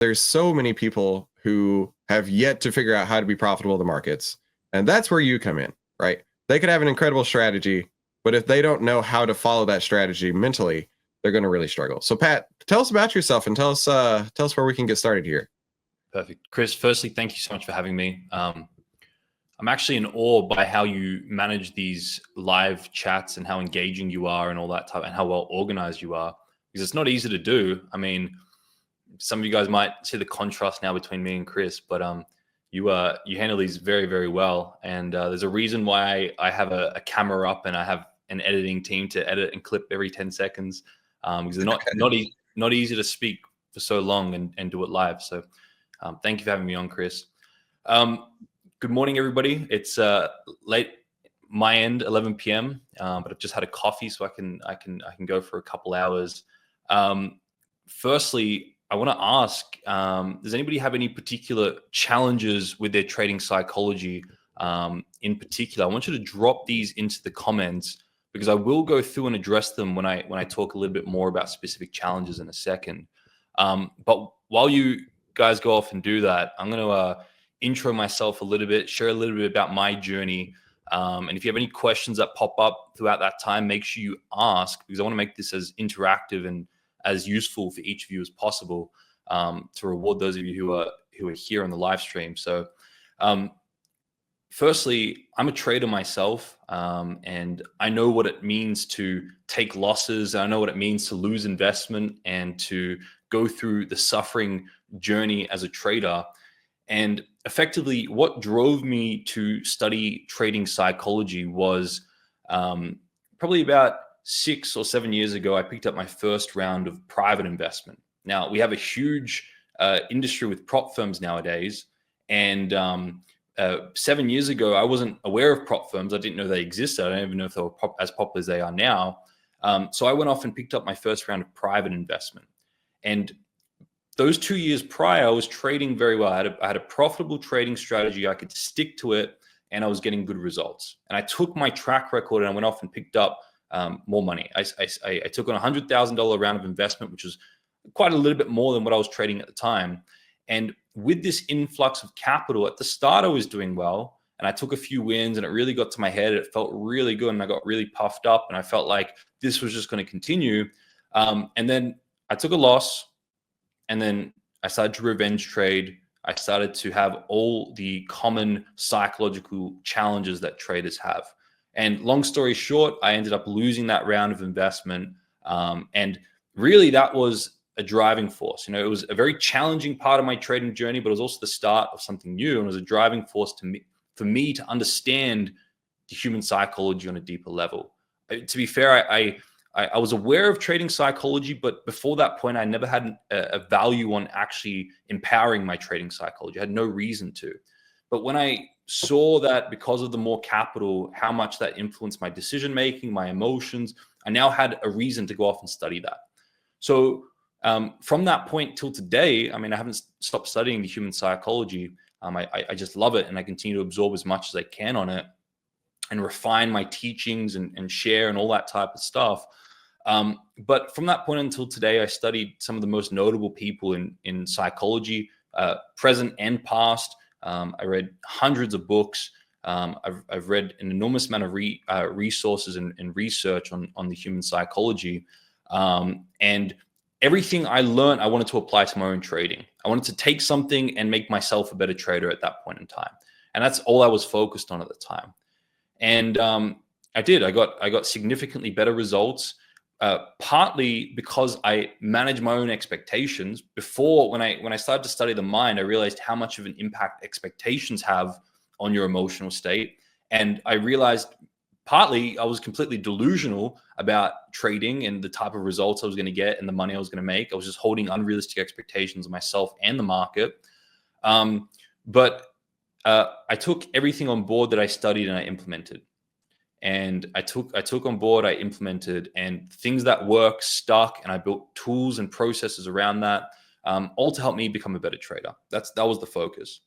there's so many people who have yet to figure out how to be profitable in the markets. And that's where you come in, right? They could have an incredible strategy, but if they don't know how to follow that strategy mentally, they're going to really struggle. So Pat, tell us about yourself and tell us where we can get started here. Perfect. Chris, firstly, thank you so much for having me. I'm actually in awe by how you manage these live chats and how engaging you are and all that type, and how well organized you are, because it's not easy to do. I mean, some of you guys might see the contrast now between me and Chris, but you handle these very, very well. And there's a reason why I have a camera up and I have an editing team to edit and clip every 10 seconds, because they're not easy to speak for so long and do it live. So thank you for having me on, Chris. Good morning, everybody. It's late my end, 11 p.m., but I've just had a coffee, so I can go for a couple hours. Firstly, I want to ask, does anybody have any particular challenges with their trading psychology? In particular, I want you to drop these into the comments, because I will go through and address them when I talk a little bit more about specific challenges in a second. But while you guys go off and do that, I'm going to intro myself a little bit, share a little bit about my journey. And if you have any questions that pop up throughout that time, make sure you ask, because I want to make this as interactive and as useful for each of you as possible, to reward those of you who are here on the live stream. So firstly, I'm a trader myself, and I know what it means to take losses. I know what it means to lose investment and to go through the suffering journey as a trader. And effectively, what drove me to study trading psychology was probably about 6 or 7 years ago, I picked up my first round of private investment. Now, we have a huge industry with prop firms nowadays. And 7 years ago, I wasn't aware of prop firms. I didn't know they existed. I don't even know if they were as popular as they are now. So I went off and picked up my first round of private investment. And those 2 years prior, I was trading very well. I had a profitable trading strategy. I could stick to it, and I was getting good results. And I took my track record and I went off and picked up more money. I took on $100,000 round of investment, which was quite a little bit more than what I was trading at the time. And with this influx of capital, at the start, I was doing well, and I took a few wins, and it really got to my head. It felt really good, and I got really puffed up, and I felt like this was just going to continue. And then I took a loss. And then I started to revenge trade. I started to have all the common psychological challenges that traders have. And long story short, I ended up losing that round of investment. And really, that was a driving force. You know, it was a very challenging part of my trading journey, but it was also the start of something new. And it was a driving force for me to understand the human psychology on a deeper level. To be fair, I was aware of trading psychology, but before that point, I never had a value on actually empowering my trading psychology. I had no reason to. But when I saw that because of the more capital, how much that influenced my decision-making, my emotions, I now had a reason to go off and study that. So from that point till today, I mean, I haven't stopped studying the human psychology. I just love it, and I continue to absorb as much as I can on it and refine my teachings and share and all that type of stuff. But from that point until today, I studied some of the most notable people in psychology, present and past. I read hundreds of books. I've read an enormous amount of resources and research on the human psychology. And everything I learned, I wanted to apply to my own trading. I wanted to take something and make myself a better trader at that point in time. And that's all I was focused on at the time. And I did. I got significantly better results, partly because I managed my own expectations. Before, when I started to study the mind, I realized how much of an impact expectations have on your emotional state. And I realized partly I was completely delusional about trading and the type of results I was going to get and the money I was going to make. I was just holding unrealistic expectations of myself and the market. But I took everything on board that I studied and I implemented. And I took on board, I implemented, and things that work stuck, and I built tools and processes around that, all to help me become a better trader. That was the focus.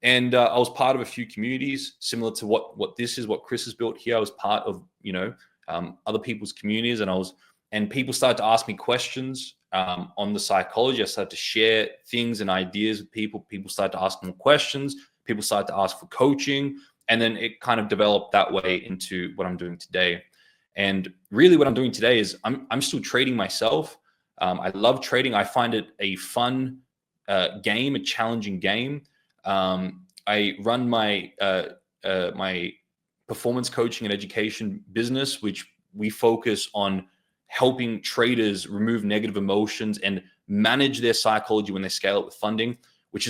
And I was part of a few communities similar to what Chris has built here. I was part of other people's communities, and people started to ask me questions. on the psychology. I started to share things and ideas with people. People started to ask more questions. People started to ask for coaching. And then it kind of developed that way into what I'm doing today. And really what I'm doing today is I'm still trading myself. I love trading. I find it a fun game, a challenging game. I run my my performance coaching and education business, which we focus on helping traders remove negative emotions and manage their psychology when they scale up with funding, which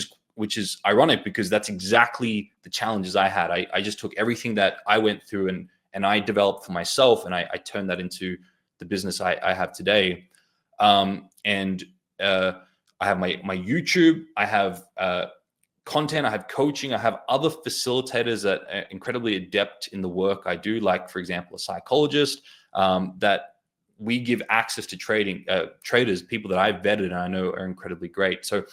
is ironic because that's exactly the challenges I had. I just took everything that I went through and I developed for myself, and I turned that into the business I have today. And I have my YouTube, I have content, I have coaching, I have other facilitators that are incredibly adept in the work I do, like, for example, a psychologist that we give access to traders, people that I've vetted and I know are incredibly great. So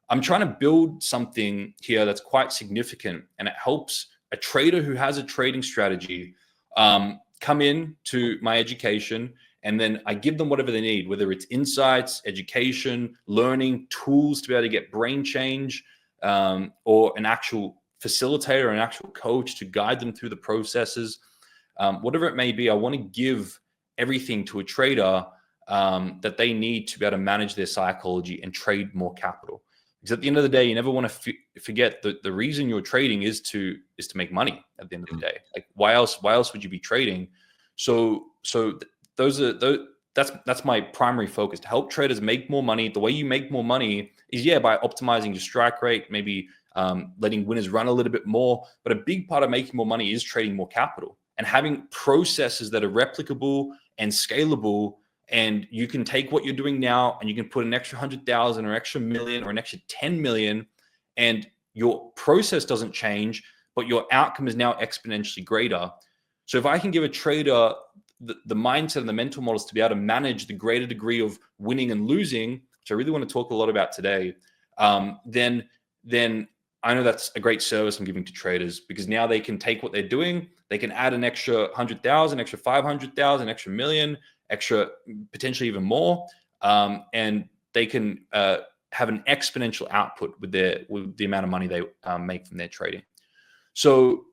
I'm trying to build something here that's quite significant, and it helps a trader who has a trading strategy come in to my education, and then I give them whatever they need, whether it's insights, education, learning, tools to be able to get brain change, or an actual facilitator, an actual coach to guide them through the processes. Whatever it may be, I want to give everything to a trader that they need to be able to manage their psychology and trade more capital. Because at the end of the day, you never want to forget that the reason you're trading is to make money at the end of the day. Like, why else would you be trading? So that's my primary focus, to help traders make more money. The way you make more money is, by optimizing your strike rate, maybe letting winners run a little bit more. But a big part of making more money is trading more capital and having processes that are replicable and scalable. And you can take what you're doing now and you can put an extra 100,000 or extra million or an extra 10 million, and your process doesn't change, but your outcome is now exponentially greater. So if I can give a trader the mindset and the mental models to be able to manage the greater degree of winning and losing, which I really want to talk a lot about today, then I know that's a great service I'm giving to traders, because now they can take what they're doing, they can add an extra 100,000, extra 500,000, extra million, extra potentially even more, and they can have an exponential output with the amount of money they make from their trading. So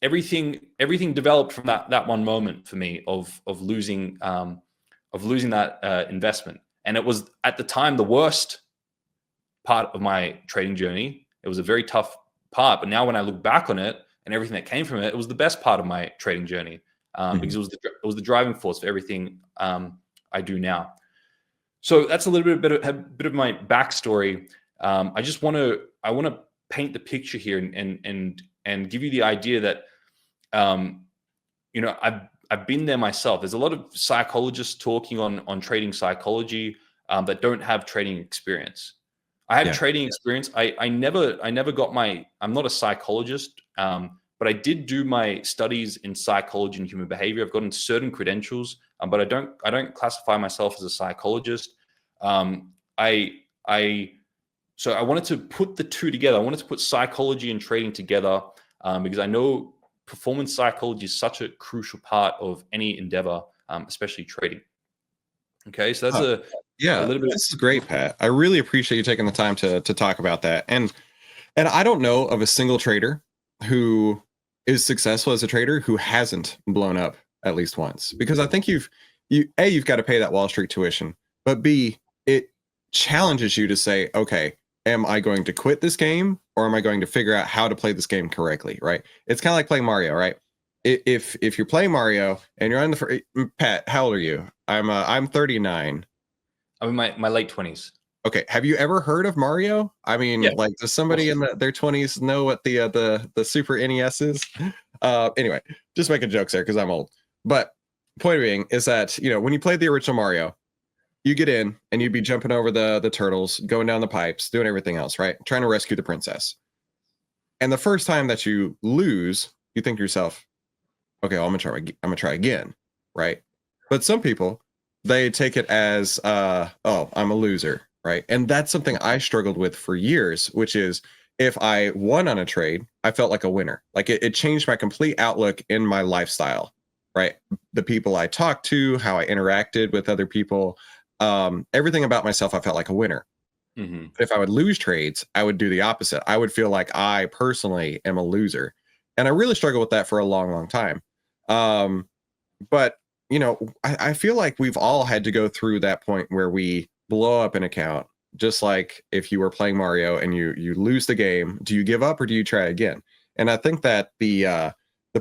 everything developed from that one moment for me of losing that investment, and it was at the time the worst part of my trading journey. It was a very tough part, but now when I look back on it and everything that came from it, it was the best part of my trading journey, because it was the driving force for everything I do now. So that's a little bit of my backstory. I want to paint the picture here and give you the idea that I've been there myself. There's a lot of psychologists talking on trading psychology that don't have trading experience. I have trading experience. I never got I'm not a psychologist, but I did do my studies in psychology and human behavior. I've gotten certain credentials, but I don't classify myself as a psychologist. So I wanted to put the two together. I wanted to put psychology and trading together, because I know performance psychology is such a crucial part of any endeavor, especially trading. Okay, so that's a little bit. This is great, Pat. I really appreciate you taking the time to talk about that. And I don't know of a single trader who is successful as a trader who hasn't blown up at least once, because I think you've got to pay that Wall Street tuition, but B, it challenges you to say, okay, am I going to quit this game, or am I going to figure out how to play this game correctly? Right? It's kind of like playing Mario, right? If you're playing Mario and you're on Pat, how old are you? I'm 39. I'm in my late 20s. Okay. Have you ever heard of Mario? I mean, like, does somebody in their 20s know what the Super NES is? Anyway, just making jokes there because I'm old. But point being is that, when you played the original Mario, you get in and you'd be jumping over the turtles, going down the pipes, doing everything else, right? Trying to rescue the princess. And the first time that you lose, you think to yourself, okay, I'm gonna try again, right? But some people, they take it as, I'm a loser, right? And that's something I struggled with for years, which is, if I won on a trade, I felt like a winner. Like, it changed my complete outlook in my lifestyle, right? The people I talked to, how I interacted with other people, everything about myself, I felt like a winner. But if I would lose trades, I would do the opposite. I would feel like I personally am a loser. And I really struggled with that for a long, long time. But, I feel like we've all had to go through that point where we blow up an account. Just like if you were playing Mario and you lose the game, do you give up or do you try again? And I think that the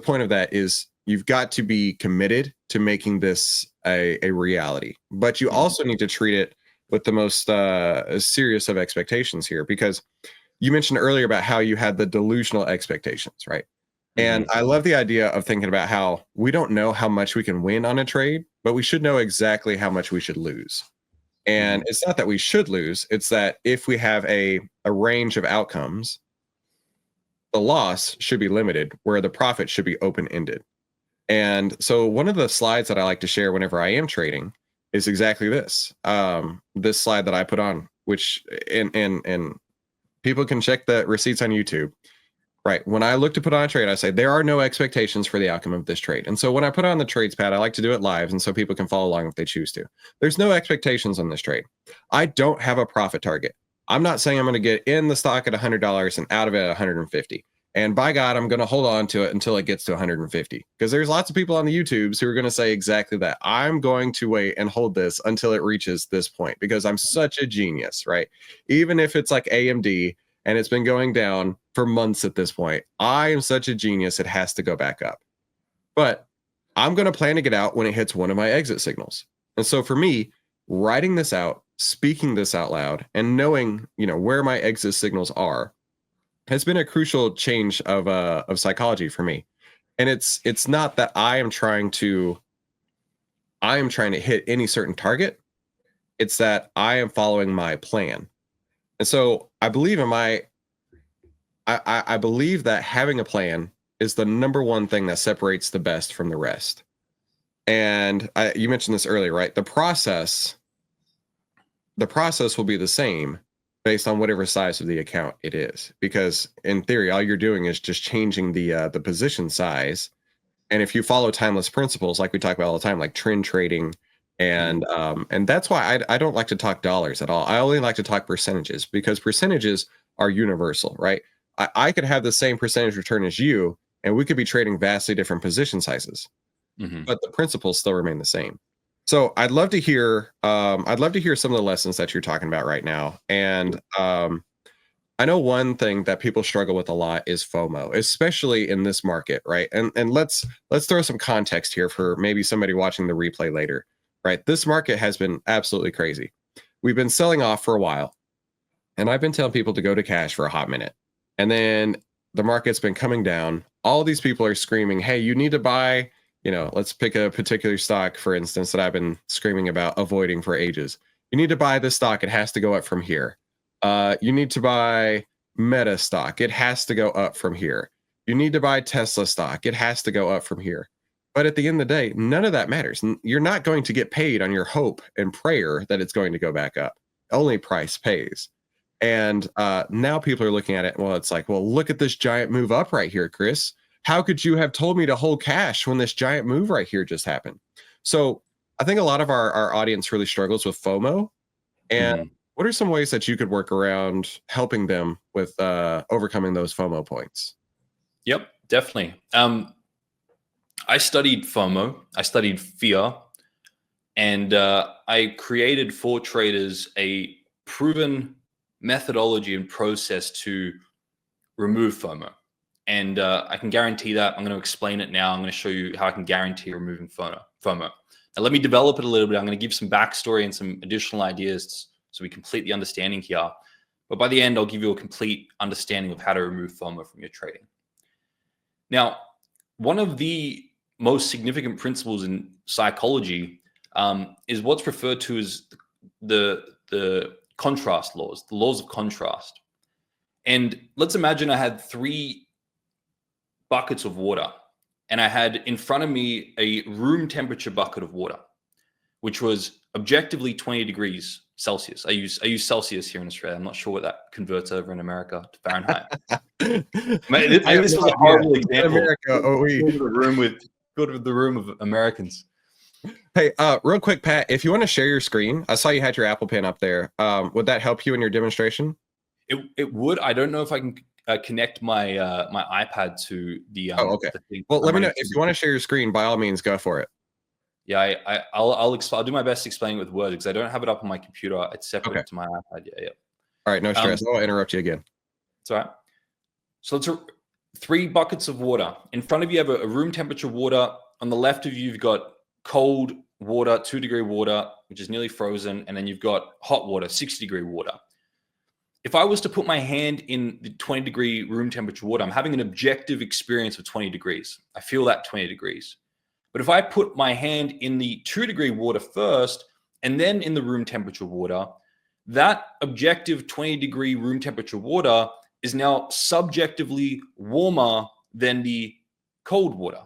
point of that is you've got to be committed to making this a reality, but you also need to treat it with the most serious of expectations here, because you mentioned earlier about how you had the delusional expectations, right? And I love the idea of thinking about how we don't know how much we can win on a trade, but we should know exactly how much we should lose. And it's not that we should lose, it's that if we have a range of outcomes, the loss should be limited where the profit should be open-ended. And so one of the slides that I like to share whenever I am trading is exactly this. This slide that I put on, which and people can check the receipts on YouTube. Right. When I look to put on a trade, I say there are no expectations for the outcome of this trade. And so when I put on the trades pad, I like to do it live, and so people can follow along if they choose to. There's no expectations on this trade. I don't have a profit target. I'm not saying I'm going to get in the stock at $100 and out of it at 150. And by God, I'm going to hold on to it until it gets to 150, because there's lots of people on the YouTubes who are going to say exactly that. I'm going to wait and hold this until it reaches this point because I'm such a genius, right? Even if it's like AMD and it's been going down for months at this point, I am such a genius, it has to go back up. But I'm going to plan to get out when it hits one of my exit signals. And so for me, writing this out, speaking this out loud, and knowing, where my exit signals are has been a crucial change of psychology for me. And it's not that I am trying to hit any certain target. It's that I am following my plan. And so I believe I believe that having a plan is the number one thing that separates the best from the rest. And you mentioned this earlier, right? The process will be the same based on whatever size of the account it is, because in theory, all you're doing is just changing the position size. And if you follow timeless principles, like we talk about all the time, like trend trading, and that's why I don't like to talk dollars at all. I only like to talk percentages, because percentages are universal, right? I could have the same percentage return as you, and we could be trading vastly different position sizes, but the principles still remain the same. So I'd love to hear some of the lessons that you're talking about right now. And I know one thing that people struggle with a lot is FOMO, especially in this market, right? And let's throw some context here for maybe somebody watching the replay later, right? This market has been absolutely crazy. We've been selling off for a while, and I've been telling people to go to cash for a hot minute. And then the market's been coming down. All these people are screaming, hey, you need to buy, let's pick a particular stock, for instance, that I've been screaming about avoiding for ages. You need to buy this stock. It has to go up from here. You need to buy Meta stock. It has to go up from here. You need to buy Tesla stock. It has to go up from here. But at the end of the day, none of that matters. You're not going to get paid on your hope and prayer that it's going to go back up. Only price pays. And now people are looking at it. Well, it's like, well, look at this giant move up right here, Chris. How could you have told me to hold cash when this giant move right here just happened? So I think a lot of our audience really struggles with FOMO. And what are some ways that you could work around helping them with overcoming those FOMO points? Yep, definitely. I studied FOMO. I studied fear. And I created for traders a proven methodology and process to remove FOMO. And I can guarantee that. I'm going to explain it now. I'm going to show you how I can guarantee removing FOMO. Now, let me develop it a little bit. I'm going to give some backstory and some additional ideas so we complete the understanding here. But by the end, I'll give you a complete understanding of how to remove FOMO from your trading. Now, one of the most significant principles in psychology is what's referred to as the contrast laws, the laws of contrast. And let's imagine I had 3 buckets of water, and I had in front of me a room temperature bucket of water, which was objectively 20 degrees Celsius. I use Celsius here in Australia. I'm not sure what that converts over in America to Fahrenheit. This was a horrible example. America, go to the room of Americans. Hey, real quick, Pat, if you want to share your screen, I saw you had your Apple Pen up there. Would that help you in your demonstration? It would. I don't know if I can connect my my iPad to Oh, okay. the thing Well, I'm let me running know if through. you want to share your screen. By all means, go for it. Yeah, I'll do my best to explain it with words because I don't have it up on my computer. It's Okay. separate to my iPad. Yeah, yeah. All right, no stress. I won't interrupt you again. It's all right. So it's 3 buckets of water. In front of you have a room temperature water. On the left of you, you've got cold water, 2-degree water, which is nearly frozen, and then you've got hot water, 60-degree water. If I was to put my hand in the 20-degree room temperature water, I'm having an objective experience of 20 degrees. I feel that 20 degrees. But if I put my hand in the 2-degree water first and then in the room temperature water, that objective 20-degree room temperature water is now subjectively warmer than the cold water.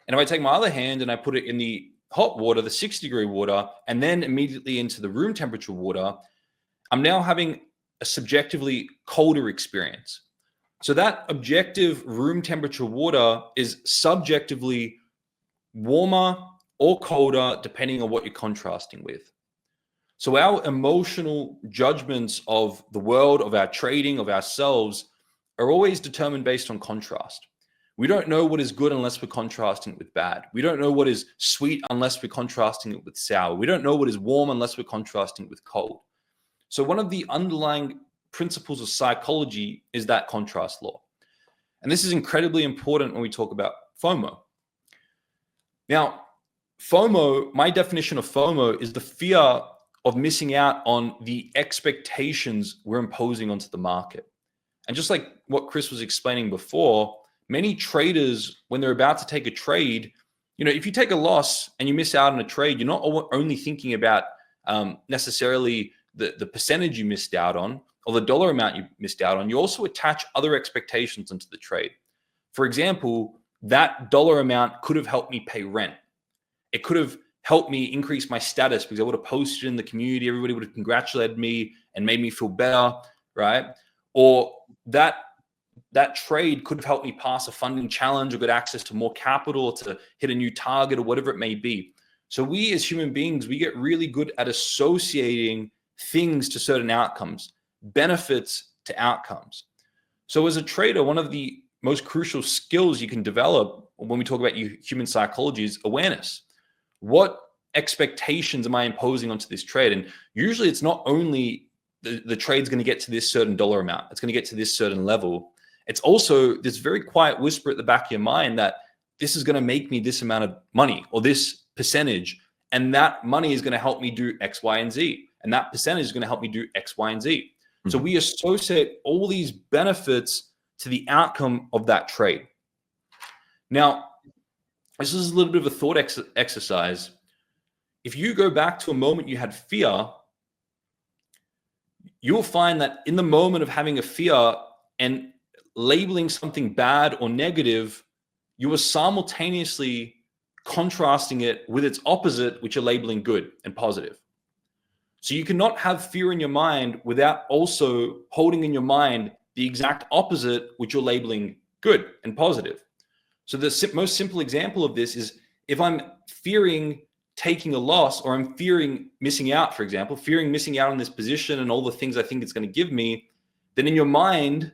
And if I take my other hand and I put it in the hot water, the 60-degree water, and then immediately into the room temperature water, I'm now having a subjectively colder experience. So that objective room temperature water is subjectively warmer or colder, depending on what you're contrasting with. So our emotional judgments of the world, of our trading, of ourselves are always determined based on contrast. We don't know what is good unless we're contrasting it with bad. We don't know what is sweet unless we're contrasting it with sour. We don't know what is warm unless we're contrasting it with cold. So one of the underlying principles of psychology is that contrast law. And this is incredibly important when we talk about FOMO. Now, FOMO, my definition of FOMO is the fear of missing out on the expectations we're imposing onto the market. And just like what Chris was explaining before, many traders, when they're about to take a trade, if you take a loss and you miss out on a trade, you're not only thinking about necessarily the percentage you missed out on or the dollar amount you missed out on. You also attach other expectations into the trade. For example, that dollar amount could have helped me pay rent. It could have helped me increase my status because I would have posted in the community. Everybody would have congratulated me and made me feel better, right? Or that trade could have helped me pass a funding challenge or get access to more capital to hit a new target or whatever it may be. So we as human beings, we get really good at associating things to certain outcomes, benefits to outcomes. So as a trader, one of the most crucial skills you can develop when we talk about human psychology is awareness. What expectations am I imposing onto this trade? And usually it's not only the trade's going to get to this certain dollar amount, it's going to get to this certain level. It's also this very quiet whisper at the back of your mind that this is going to make me this amount of money or this percentage. And that money is going to help me do X, Y, and Z. And that percentage is going to help me do X, Y, and Z. So we associate all these benefits to the outcome of that trade. Now, this is a little bit of a thought exercise. If you go back to a moment you had fear, you'll find that in the moment of having a fear and labeling something bad or negative, you are simultaneously contrasting it with its opposite, which you're labeling good and positive. So you cannot have fear in your mind without also holding in your mind the exact opposite, which you're labeling good and positive. So the most simple example of this is if I'm fearing taking a loss or I'm fearing missing out, for example, fearing missing out on this position and all the things I think it's going to give me, then in your mind,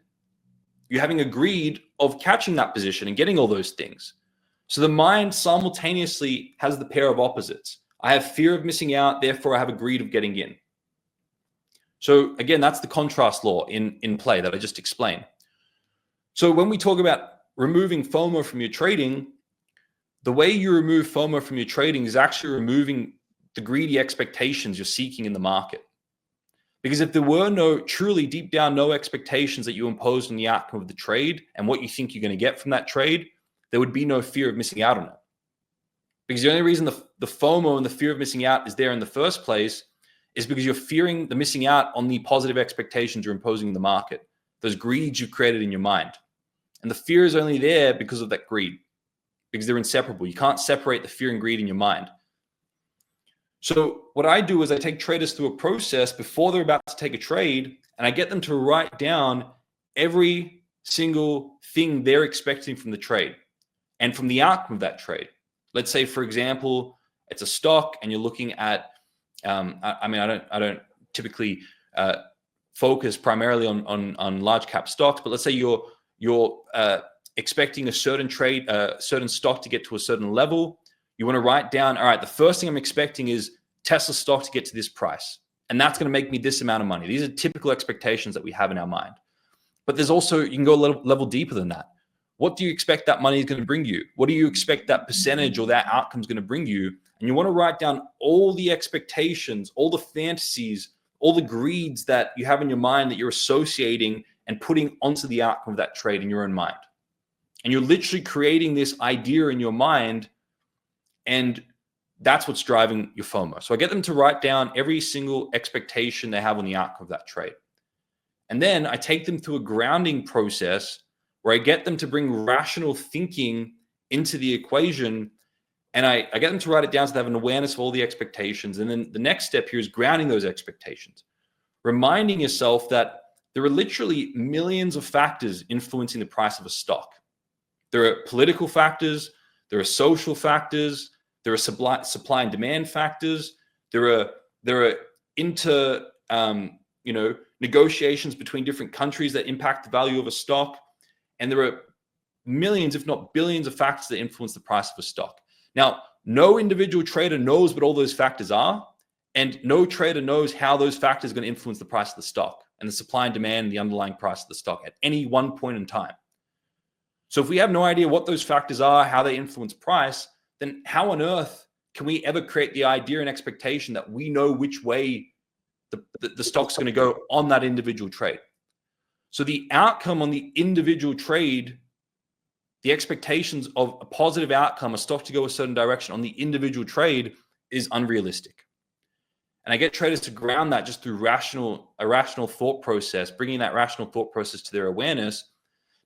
you're having a greed of catching that position and getting all those things. So the mind simultaneously has the pair of opposites. I have fear of missing out, therefore I have a greed of getting in. So again, that's the contrast law in play that I just explained. So when we talk about removing FOMO from your trading, the way you remove FOMO from your trading is actually removing the greedy expectations you're seeking in the market. Because if there were truly deep down, no expectations that you imposed on the outcome of the trade and what you think you're going to get from that trade, there would be no fear of missing out on it. Because the only reason the FOMO and the fear of missing out is there in the first place is because you're fearing the missing out on the positive expectations you're imposing in the market, those greeds you've created in your mind. And the fear is only there because of that greed, because they're inseparable. You can't separate the fear and greed in your mind. So what I do is I take traders through a process before they're about to take a trade, and I get them to write down every single thing they're expecting from the trade and from the outcome of that trade. Let's say, for example, it's a stock, and you're looking at, I mean, I don't typically focus primarily on large cap stocks, but let's say you're expecting a certain trade, certain stock to get to a certain level. You want to write down, all right, the first thing I'm expecting is Tesla stock to get to this price, and that's going to make me this amount of money. These are typical expectations that we have in our mind. But there's also, you can go a level deeper than that. What do you expect that money is going to bring you? What do you expect that percentage or that outcome is going to bring you? And you want to write down all the expectations, all the fantasies, all the greeds that you have in your mind that you're associating and putting onto the outcome of that trade in your own mind. And you're literally creating this idea in your mind, and that's what's driving your FOMO. So I get them to write down every single expectation they have on the outcome of that trade. And then I take them through a grounding process where I get them to bring rational thinking into the equation. And I get them to write it down so they have an awareness of all the expectations. And then the next step here is grounding those expectations, reminding yourself that there are literally millions of factors influencing the price of a stock. There are political factors, there are social factors, there are supply and demand factors, there are negotiations between different countries that impact the value of a stock. And there are millions, if not billions, of factors that influence the price of a stock. Now, no individual trader knows what all those factors are, and no trader knows how those factors are going to influence the price of the stock and the supply and demand and the underlying price of the stock at any one point in time. So if we have no idea what those factors are, how they influence price, then how on earth can we ever create the idea and expectation that we know which way the stock's going to go on that individual trade? So the outcome on the individual trade, the expectations of a positive outcome, a stock to go a certain direction on the individual trade, is unrealistic. And I get traders to ground that just through a rational thought process, bringing that rational thought process to their awareness.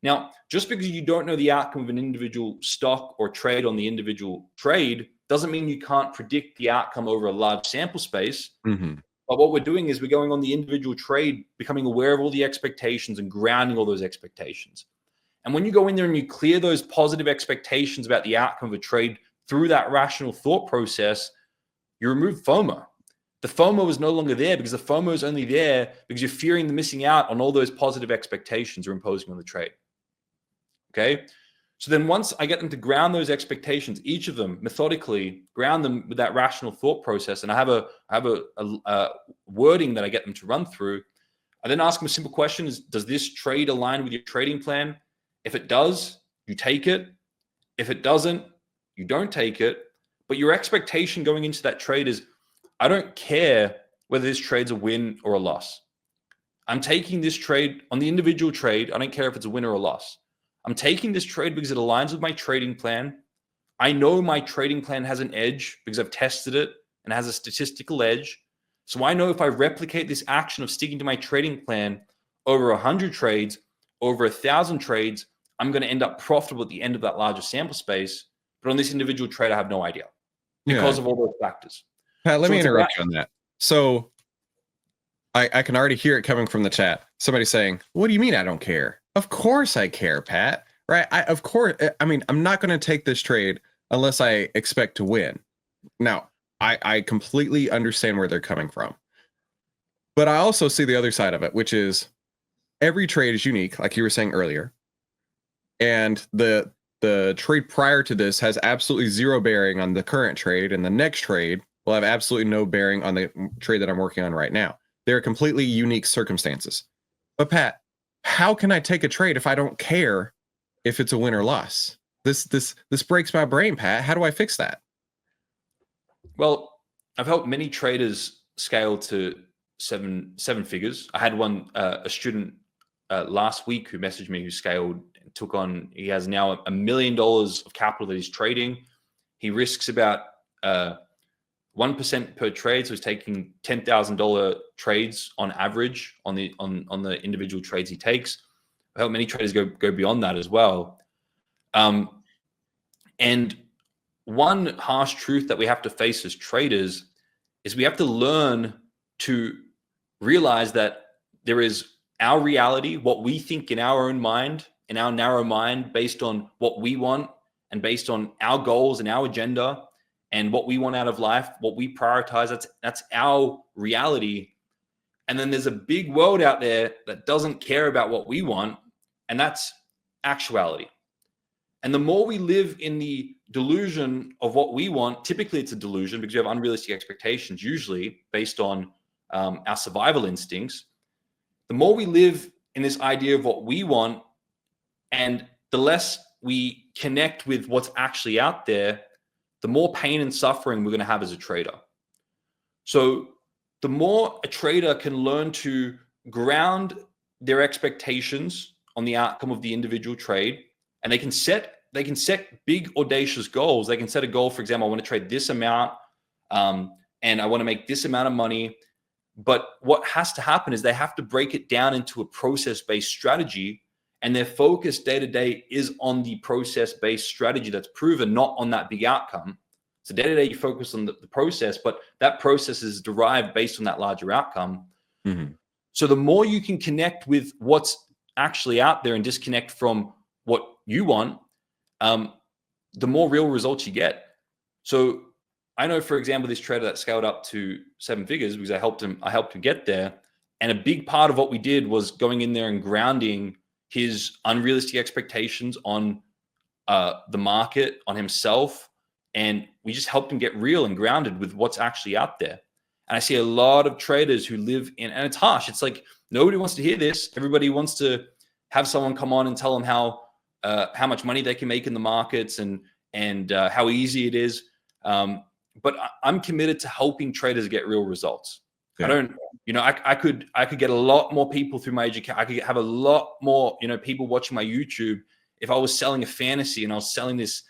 Now, just because you don't know the outcome of an individual stock or trade on the individual trade doesn't mean you can't predict the outcome over a large sample space. Mm-hmm. But what we're doing is we're going on the individual trade, becoming aware of all the expectations and grounding all those expectations. And when you go in there and you clear those positive expectations about the outcome of a trade through that rational thought process, you remove FOMO. The FOMO is no longer there because the FOMO is only there because you're fearing the missing out on all those positive expectations you're imposing on the trade. Okay. So then once I get them to ground those expectations, each of them methodically ground them with that rational thought process, and I have a wording that I get them to run through. I then ask them a simple question: does this trade align with your trading plan? If it does, you take it. If it doesn't, you don't take it. But your expectation going into that trade is, I don't care whether this trade's a win or a loss. I'm taking this trade on the individual trade. I don't care if it's a win or a loss. I'm taking this trade because it aligns with my trading plan. I know my trading plan has an edge because I've tested it and has a statistical edge. So I know if I replicate this action of sticking to my trading plan over 100 trades, over 1,000 trades, I'm going to end up profitable at the end of that larger sample space. But on this individual trade, I have no idea because of all those factors. Pat, let me interrupt you on that. So I can already hear it coming from the chat. Somebody saying, what do you mean I don't care? Of course I care, Pat. Right? I mean, I'm not going to take this trade unless I expect to win. Now, I completely understand where they're coming from. But I also see the other side of it, which is every trade is unique, like you were saying earlier. And the trade prior to this has absolutely zero bearing on the current trade, and the next trade will have absolutely no bearing on the trade that I'm working on right now. They're completely unique circumstances. But Pat, how can I take a trade if I don't care if it's a win or loss? This breaks my brain, Pat. How do I fix that? Well, I've helped many traders scale to seven figures. I had a student last week who messaged me who scaled and took on. He has now $1 million of capital that he's trading. He risks about 1% per trade, so he's taking $10,000 trades on average on the individual trades he takes. I help many traders go beyond that as well. And one harsh truth that we have to face as traders is we have to learn to realize that there is our reality, what we think in our own mind, in our narrow mind, based on what we want and based on our goals and our agenda. and what we want out of life, what we prioritize, that's our reality. And then there's a big world out there that doesn't care about what we want, and that's actuality. And the more we live in the delusion of what we want, typically it's a delusion because you have unrealistic expectations, usually based on our survival instincts. The more we live in this idea of what we want, and the less we connect with what's actually out there, the more pain and suffering we're going to have as a trader. So the more a trader can learn to ground their expectations on the outcome of the individual trade, and they can set big audacious goals. They can set a goal, for example, I want to trade this amount, and I want to make this amount of money. But what has to happen is they have to break it down into a process-based strategy, and their focus day to day is on the process-based strategy that's proven, not on that big outcome. So day to day you focus on the process, but that process is derived based on that larger outcome. Mm-hmm. So the more you can connect with what's actually out there and disconnect from what you want, the more real results you get. So I know, for example, this trader that scaled up to 7 figures because I helped him get there. And a big part of what we did was going in there and grounding his unrealistic expectations on the market, on himself. And we just helped him get real and grounded with what's actually out there. And I see a lot of traders who live in, and it's harsh. It's like nobody wants to hear this. Everybody wants to have someone come on and tell them how much money they can make in the markets and how easy it is. But I'm committed to helping traders get real results. Yeah. I don't, I could get a lot more people through my education. I could have a lot more, people watching my YouTube if I was selling a fantasy and I was selling this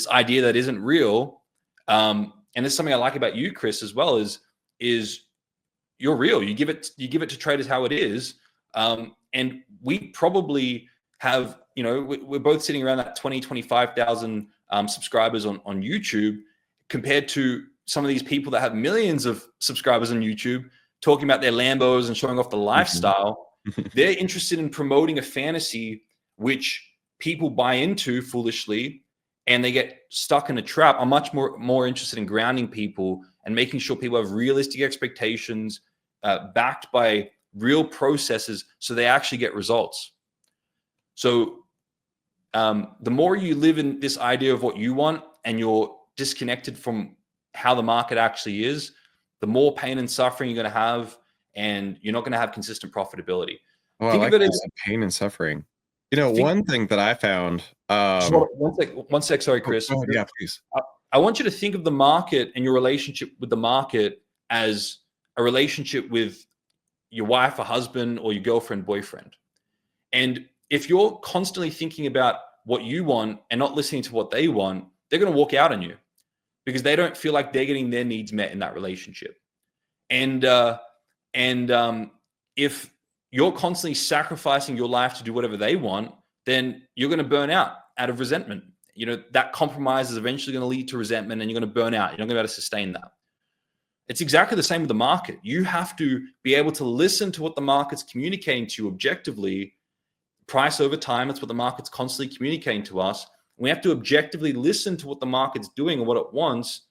idea that isn't real. And there's something I like about you, Chris, as well, is you're real. You give it to traders how it is. And we probably have, we're both sitting around that 25,000 subscribers on YouTube, compared to some of these people that have millions of subscribers on YouTube talking about their Lambos and showing off the lifestyle. They're interested in promoting a fantasy which people buy into foolishly, and they get stuck in a trap. I'm much more interested in grounding people and making sure people have realistic expectations backed by real processes so they actually get results. So the more you live in this idea of what you want and you're disconnected from how the market actually is, the more pain and suffering you're going to have, and you're not going to have consistent profitability. Well, think I like of it as pain and suffering. One thing that I found. One sec. Sorry, Chris. Oh, yeah, please. I want you to think of the market and your relationship with the market as a relationship with your wife or husband or your girlfriend, boyfriend. And if you're constantly thinking about what you want and not listening to what they want, they're going to walk out on you because they don't feel like they're getting their needs met in that relationship. And if you're constantly sacrificing your life to do whatever they want, then you're going to burn out of resentment. That compromise is eventually going to lead to resentment, and you're going to burn out. You're not going to be able to sustain that. It's exactly the same with the market. You have to be able to listen to what the market's communicating to you objectively. Price over time, that's what the market's constantly communicating to us. We have to objectively listen to what the market's doing and what it wants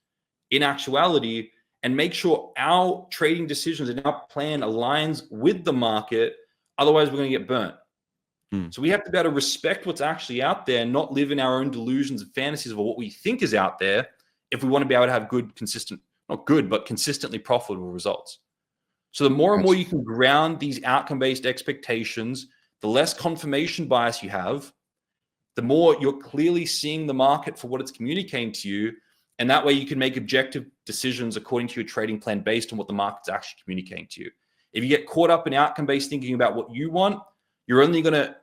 in actuality, and make sure our trading decisions and our plan aligns with the market. Otherwise, we're going to get burnt. So we have to be able to respect what's actually out there and not live in our own delusions and fantasies of what we think is out there if we want to be able to have consistently profitable results. So the more and more you can ground these outcome-based expectations, the less confirmation bias you have, the more you're clearly seeing the market for what it's communicating to you. And that way you can make objective decisions according to your trading plan based on what the market's actually communicating to you. If you get caught up in outcome-based thinking about what you want, you're only going to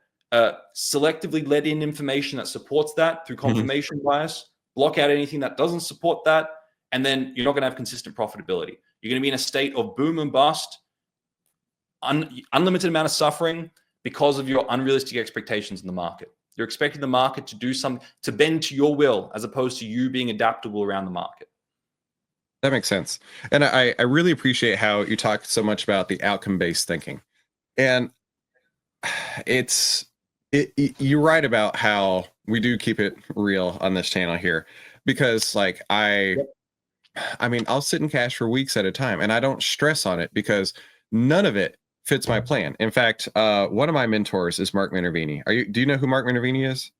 selectively let in information that supports that through confirmation bias, block out anything that doesn't support that, and then you're not going to have consistent profitability. You're going to be in a state of boom and bust, unlimited amount of suffering because of your unrealistic expectations in the market. You're expecting the market to do something, to bend to your will, as opposed to you being adaptable around the market. That makes sense. And I really appreciate how you talk so much about the outcome-based thinking. And you're right about how we do keep it real on this channel here, because like I I mean, I'll sit in cash for weeks at a time, and I don't stress on it because none of it fits my plan. In fact, one of my mentors is Mark Minervini. Do you know who Mark Minervini is?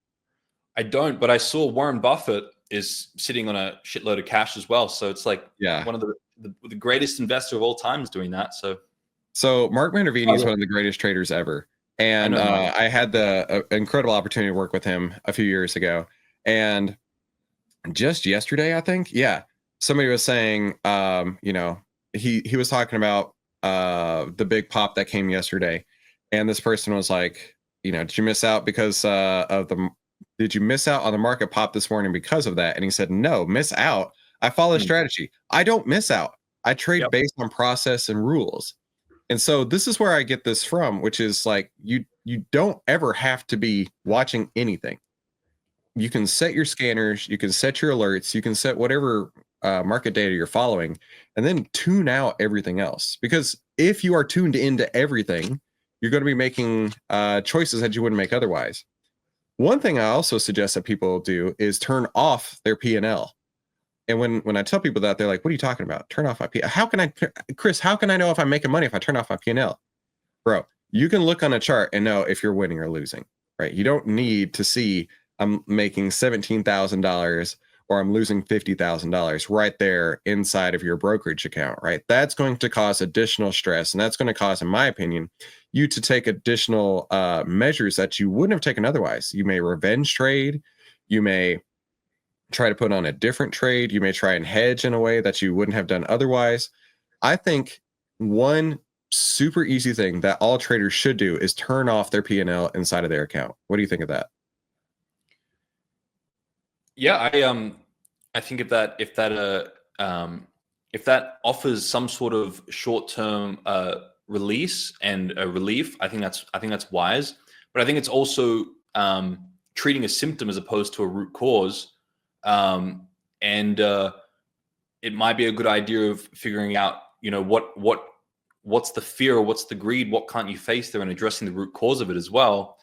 I don't, but I saw Warren Buffett is sitting on a shitload of cash as well. So it's like Yeah. one of the greatest investor of all time is doing that. So Mark Minervini is one of the greatest traders ever. I And know Mark. I had the incredible opportunity to work with him a few years ago. And just yesterday, I think, yeah, somebody was saying, he was talking about the big pop that came yesterday. And this person was like, did you miss out because did you miss out on the market pop this morning because of that? And he said, no, miss out. I follow a strategy. I don't miss out. I trade based on process and rules. And so this is where I get this from, which is like you don't ever have to be watching anything. You can set your scanners, you can set your alerts, you can set whatever market data you're following, and then tune out everything else. Because if you are tuned into everything, you're going to be making choices that you wouldn't make otherwise. One thing I also suggest that people do is turn off their P&L. And when I tell people that, they're like, what are you talking about? Turn off my P&L. Chris, how can I know if I'm making money if I turn off my P&L? Bro, you can look on a chart and know if you're winning or losing, right? You don't need to see I'm making $17,000 or I'm losing $50,000 right there inside of your brokerage account, right? That's going to cause additional stress. And that's going to cause, in my opinion, you to take additional measures that you wouldn't have taken otherwise. You may revenge trade. You may try to put on a different trade. You may try and hedge in a way that you wouldn't have done otherwise. I think one super easy thing that all traders should do is turn off their P&L inside of their account. What do you think of that? Yeah, I think if that offers some sort of short-term release and a relief, I think that's wise. But I think it's also treating a symptom as opposed to a root cause. And it might be a good idea of figuring out, what's the fear or what's the greed, what can't you face there, and addressing the root cause of it as well.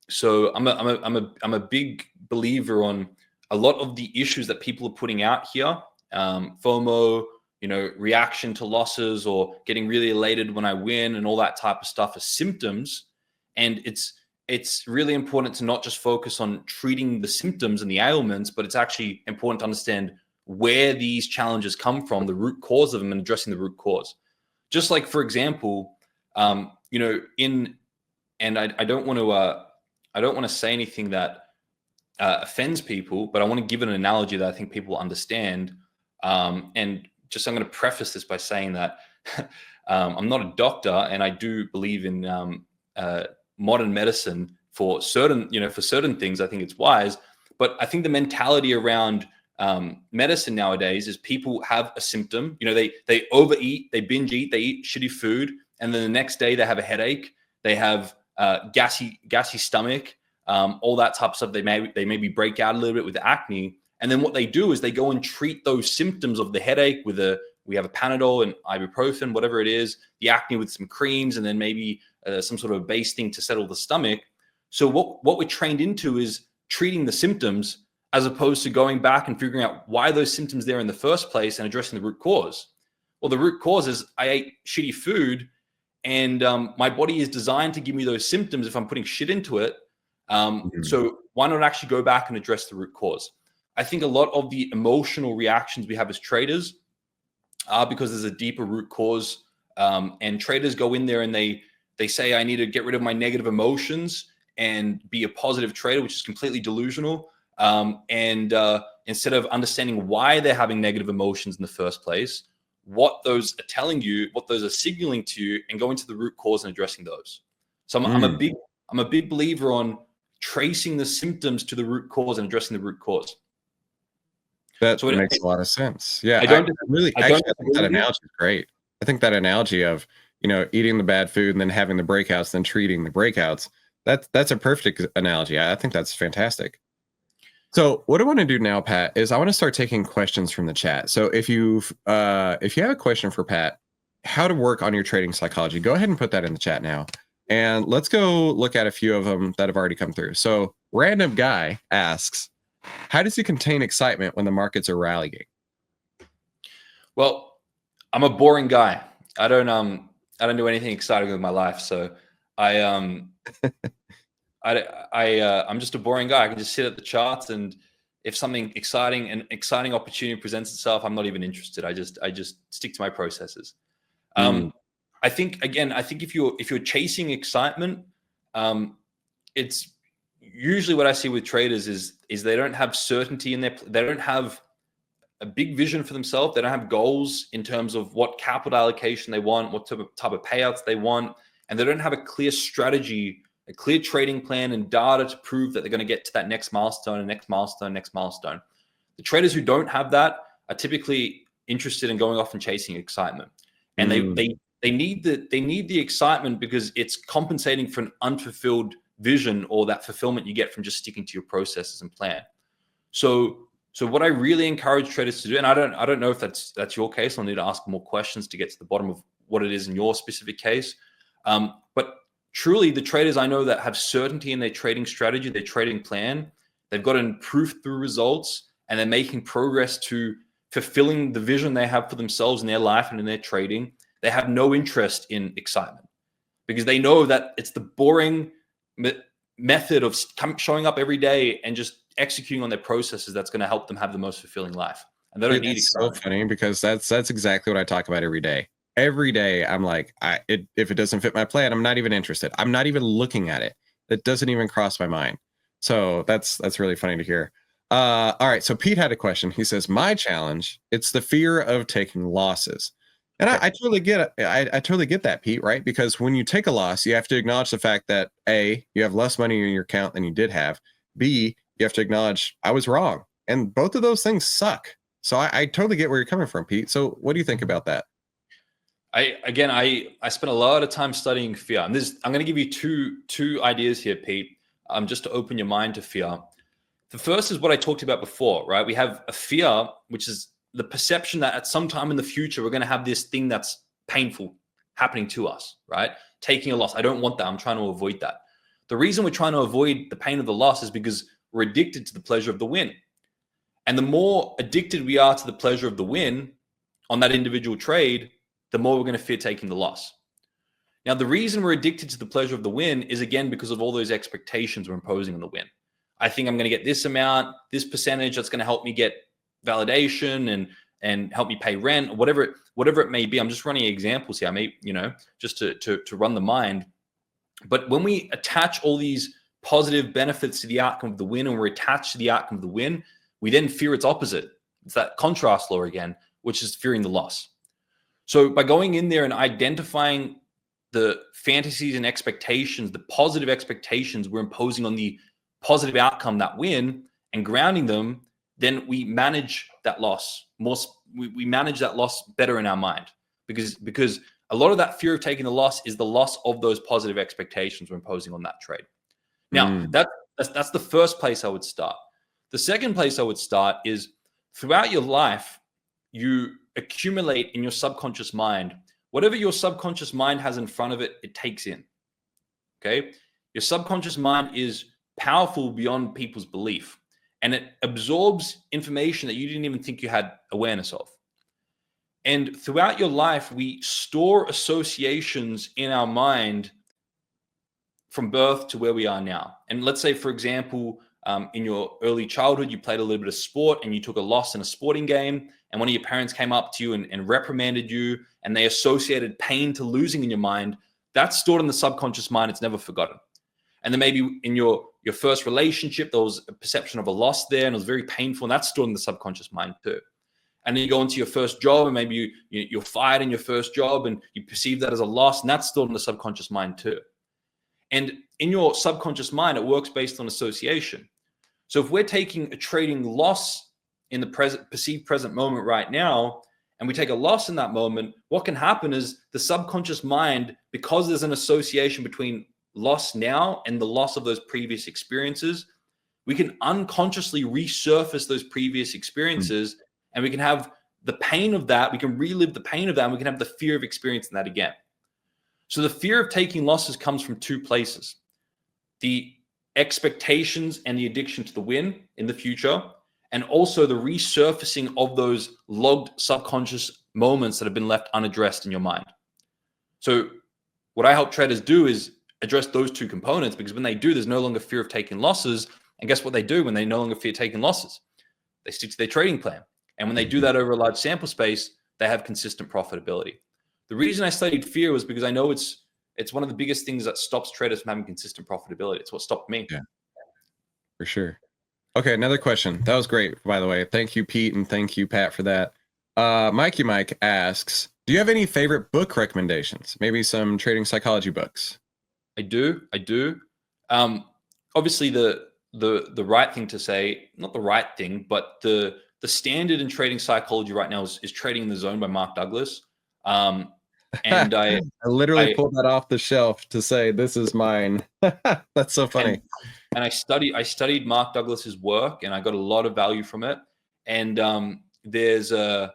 So I'm a big believer on a lot of the issues that people are putting out here. FOMO, reaction to losses or getting really elated when I win and all that type of stuff are symptoms. And it's really important to not just focus on treating the symptoms and the ailments, but it's actually important to understand where these challenges come from, the root cause of them, and addressing the root cause. Just like, for example, I don't want to say anything that offends people, but I want to give an analogy that I think people understand. And just I'm going to preface this by saying that I'm not a doctor, and I do believe in modern medicine for certain things. I think it's wise, but I think the mentality around medicine nowadays is people have a symptom. They overeat, they binge eat, they eat shitty food, and then the next day they have a headache, they have gassy stomach, all that type of stuff. They maybe break out a little bit with acne, and then what they do is they go and treat those symptoms of the headache with we have a Panadol and ibuprofen, whatever it is, the acne with some creams, and then maybe some sort of base thing to settle the stomach. So what we're trained into is treating the symptoms as opposed to going back and figuring out why those symptoms there in the first place and addressing the root cause. Well, the root cause is I ate shitty food, and my body is designed to give me those symptoms if I'm putting shit into it. So why not actually go back and address the root cause? I think a lot of the emotional reactions we have as traders are because there's a deeper root cause, and traders go in there and they say, I need to get rid of my negative emotions and be a positive trader, which is completely delusional. And instead of understanding why they're having negative emotions in the first place, what those are telling you, what those are signaling to you, and going to the root cause and addressing those. So I'm a big believer on tracing the symptoms to the root cause and addressing the root cause. That makes a lot of sense. Yeah, I think that analogy is great. I think that analogy of eating the bad food and then having the breakouts, then treating the breakouts. That's a perfect analogy. I think that's fantastic. So what I want to do now, Pat, is I want to start taking questions from the chat. So if you have a question for Pat, how to work on your trading psychology, go ahead and put that in the chat now. And let's go look at a few of them that have already come through. So Random Guy asks, how does he contain excitement when the markets are rallying? Well, I'm a boring guy. I don't do anything exciting with my life. So I I'm just a boring guy. I can just sit at the charts, and if something an exciting opportunity presents itself, I'm not even interested. I just stick to my processes. Mm, I think if you're chasing excitement, it's usually what I see with traders is they don't have certainty in they don't have a big vision for themselves. They don't have goals in terms of what capital allocation they want, what type of payouts they want, and they don't have a clear strategy, a clear trading plan and data to prove that they're going to get to that next milestone and next milestone, next milestone. The traders who don't have that are typically interested in going off and chasing excitement. And mm. they need the excitement because it's compensating for an unfulfilled vision or that fulfillment you get from just sticking to your processes and plan. So what I really encourage traders to do, and I don't know if that's your case. I'll need to ask more questions to get to the bottom of what it is in your specific case. But truly, the traders I know that have certainty in their trading strategy, their trading plan, they've gotten proof through results, and they're making progress to fulfilling the vision they have for themselves in their life and in their trading. They have no interest in excitement because they know that it's the boring method of showing up every day and just executing on their processes that's going to help them have the most fulfilling life. And they don't Dude, need that's excitement. so funny because that's exactly what I talk about every day. Every day, I'm like, if it doesn't fit my plan, I'm not even interested. I'm not even looking at it. That doesn't even cross my mind. So that's really funny to hear. All right. So Pete had a question. He says, my challenge, it's the fear of taking losses. And Okay. I totally get it. I totally get that, Pete, right? Because when you take a loss, you have to acknowledge the fact that A, you have less money in your account than you did have. B, you have to acknowledge I was wrong. And both of those things suck. So I totally get where you're coming from, Pete. So what do you think about that? I spent a lot of time studying fear, and I'm going to give you two ideas here, Pete, just to open your mind to fear. The first is what I talked about before, right? We have a fear, which is the perception that at some time in the future we're going to have this thing that's painful happening to us, right? Taking a loss. I don't want that. I'm trying to avoid that. The reason we're trying to avoid the pain of the loss is because we're addicted to the pleasure of the win. And the more addicted we are to the pleasure of the win on that individual trade, the more we're going to fear taking the loss. Now, the reason we're addicted to the pleasure of the win is, again, because of all those expectations we're imposing on the win. I think I'm going to get this amount, this percentage that's going to help me get validation and help me pay rent, or whatever it may be. I'm just running examples here. I may, just to run the mind. But when we attach all these positive benefits to the outcome of the win, and we're attached to the outcome of the win, we then fear its opposite. It's that contrast law again, which is fearing the loss. So by going in there and identifying the fantasies and expectations, the positive expectations we're imposing on the positive outcome, that win, and grounding them, then we manage that loss more. We manage that loss better in our mind because a lot of that fear of taking the loss is the loss of those positive expectations we're imposing on that trade. Now, that's the first place I would start. The second place I would start is throughout your life, you accumulate in your subconscious mind whatever your subconscious mind has in front of it, it takes in. Okay? Your subconscious mind is powerful beyond people's belief, and it absorbs information that you didn't even think you had awareness of. And throughout your life, we store associations in our mind from birth to where we are now. And let's say, for example, in your early childhood, you played a little bit of sport and you took a loss in a sporting game, and one of your parents came up to you and reprimanded you, and they associated pain to losing in your mind. That's stored in the subconscious mind. It's never forgotten. And then maybe in your first relationship, there was a perception of a loss there, and it was very painful, and that's stored in the subconscious mind too. And then you go into your first job, and maybe you're fired in your first job, and you perceive that as a loss, and that's stored in the subconscious mind too. And in your subconscious mind, it works based on association. So if we're taking a trading loss in the perceived present moment right now, and we take a loss in that moment, what can happen is the subconscious mind, because there's an association between loss now and the loss of those previous experiences, we can unconsciously resurface those previous experiences, and we can have the pain of that. We can relive the pain of that, and we can have the fear of experiencing that again. So the fear of taking losses comes from two places: the expectations and the addiction to the win in the future, and also the resurfacing of those logged subconscious moments that have been left unaddressed in your mind. So what I help traders do is address those two components, because when they do, there's no longer fear of taking losses. And guess what they do when they no longer fear taking losses? They stick to their trading plan. And when they do that over a large sample space, they have consistent profitability. The reason I studied fear was because I know it's one of the biggest things that stops traders from having consistent profitability. It's what stopped me. Yeah, for sure. Okay, another question. That was great, by the way. Thank you, Pete, and thank you, Pat, for that. Mikey Mike asks, do you have any favorite book recommendations? Maybe some trading psychology books? I do. Obviously, the right thing to say, not the right thing, but the standard in trading psychology right now is Trading in the Zone by Mark Douglas. And I literally pulled that off the shelf to say, this is mine. That's so funny. And I studied Mark Douglas's work, and I got a lot of value from it. And there's a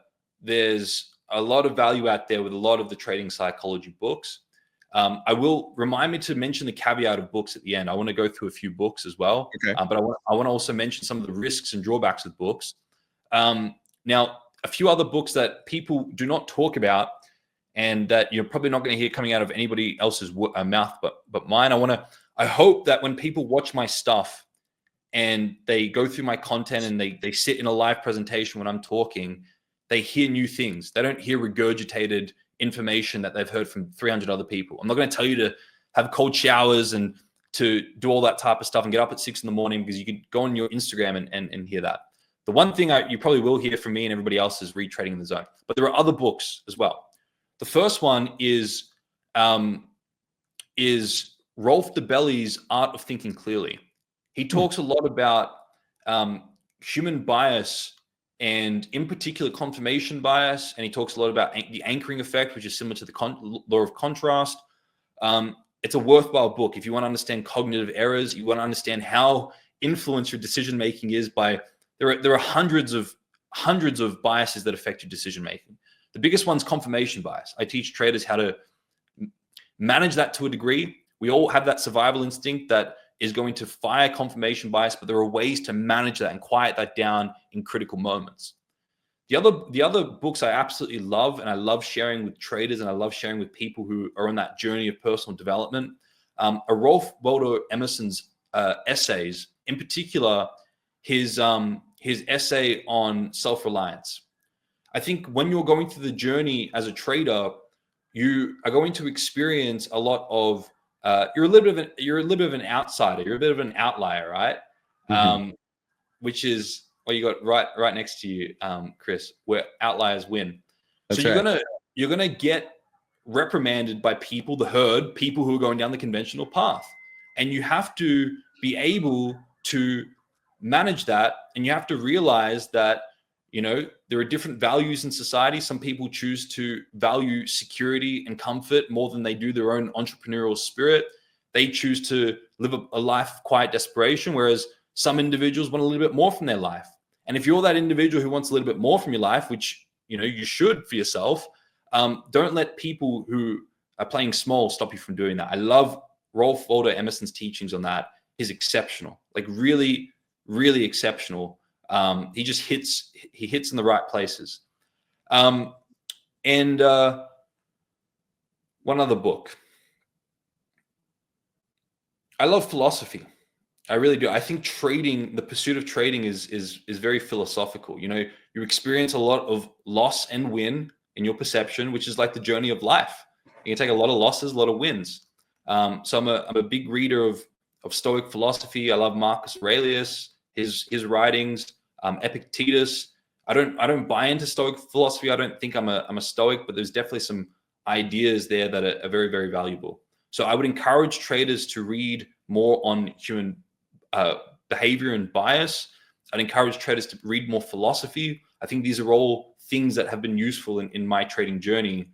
lot of value out there with a lot of the trading psychology books. I will remind me to mention the caveat of books at the end. I want to go through a few books as well, okay. But I want to also mention some of the risks and drawbacks of books. Now, a few other books that people do not talk about, and that you're probably not going to hear coming out of anybody else's mouth, but mine. I hope that when people watch my stuff and they go through my content and they sit in a live presentation when I'm talking, they hear new things. They don't hear regurgitated information that they've heard from 300 other people. I'm not going to tell you to have cold showers and to do all that type of stuff and get up at 6 a.m, because you could go on your Instagram and hear that. The one thing you probably will hear from me and everybody else is Read Trading in the Zone. But there are other books as well. The first one is Rolf DeBelly's Art of Thinking Clearly. He talks a lot about human bias, and in particular confirmation bias, and he talks a lot about the anchoring effect, which is similar to the law of contrast. It's a worthwhile book if you want to understand cognitive errors. You want to understand how influenced your decision making is by there are hundreds of biases that affect your decision making. The biggest one's confirmation bias. I teach traders how to manage that to a degree. We all have that survival instinct that is going to fire confirmation bias, but there are ways to manage that and quiet that down in critical moments. The other books I absolutely love, and I love sharing with traders, and I love sharing with people who are on that journey of personal development, are Ralph Waldo Emerson's essays, in particular his essay on self-reliance. I think when you're going through the journey as a trader, you are going to experience a lot of you're a little bit of an outsider. You're a bit of an outlier, right? Mm-hmm. Which is what you got right next to you, Chris, where outliers win. That's so you're gonna get reprimanded by people, the herd, people who are going down the conventional path, and you have to be able to manage that, and you have to realize that there are different values in society. Some people choose to value security and comfort more than they do their own entrepreneurial spirit. They choose to live a life of quiet desperation, whereas some individuals want a little bit more from their life. And if you're that individual who wants a little bit more from your life, which you should for yourself, don't let people who are playing small stop you from doing that. I love Ralph Waldo Emerson's teachings on that. He's exceptional, like really, really exceptional. He just hits in the right places. And one other book. I love philosophy. I really do. I think trading, the pursuit of trading is very philosophical. You experience a lot of loss and win in your perception, which is like the journey of life. You can take a lot of losses, a lot of wins. So I'm a big reader of Stoic philosophy. I love Marcus Aurelius, his writings, Epictetus. I don't buy into Stoic philosophy. I don't think I'm a Stoic, but there's definitely some ideas there that are very, very valuable. So I would encourage traders to read more on human behavior and bias. I'd encourage traders to read more philosophy. I think these are all things that have been useful in my trading journey,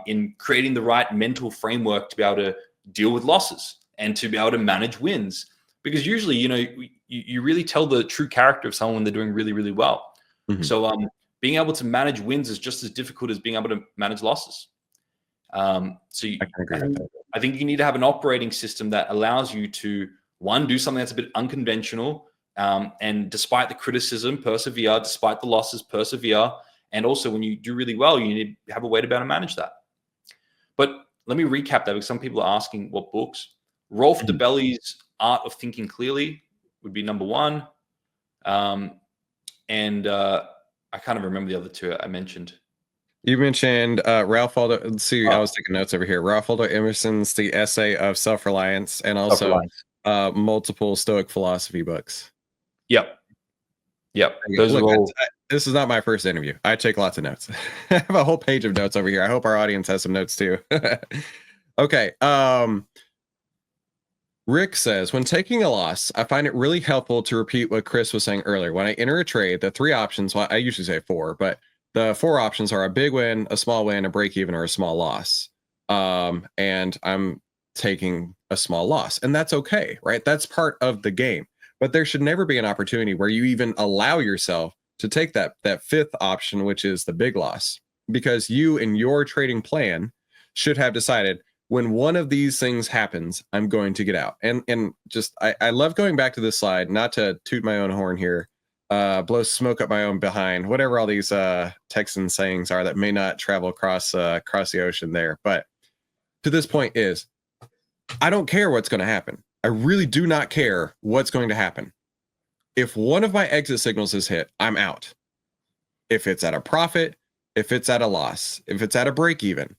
in creating the right mental framework to be able to deal with losses and to be able to manage wins. Because usually, you really tell the true character of someone when they're doing really, really well. Mm-hmm. So being able to manage wins is just as difficult as being able to manage losses. I think you need to have an operating system that allows you to, one, do something that's a bit unconventional, and despite the criticism, persevere, despite the losses, persevere, And also when you do really well, you need to have a way to be able to manage that. But let me recap that, because some people are asking what books. Rolf DeBelly's Art of Thinking Clearly would be number one. And I kind of remember the other two I mentioned. You mentioned Ralph Waldo. Let's see, I was Oh. taking notes over here. Ralph Waldo Emerson's The Essay of Self-Reliance, and also Self-Reliance. multiple Stoic philosophy books. Yep. Those Look, are all. this is not my first interview. I take lots of notes. I have a whole page of notes over here. I hope our audience has some notes too. Okay. Rick says, when taking a loss, I find it really helpful to repeat what Chris was saying earlier. When I enter a trade, the three options, well, I usually say four, but the four options are a big win, a small win, a break even, or a small loss. And I'm taking a small loss, and that's okay, right? That's part of the game. But there should never be an opportunity where you even allow yourself to take that fifth option, which is the big loss, because you in your trading plan should have decided, when one of these things happens, I'm going to get out. And just I love going back to this slide, not to toot my own horn here, blow smoke up my own behind, whatever all these Texan sayings are that may not travel across the ocean there. But to this point is, I don't care what's going to happen. I really do not care what's going to happen. If one of my exit signals is hit, I'm out. If it's at a profit, if it's at a loss, if it's at a break even,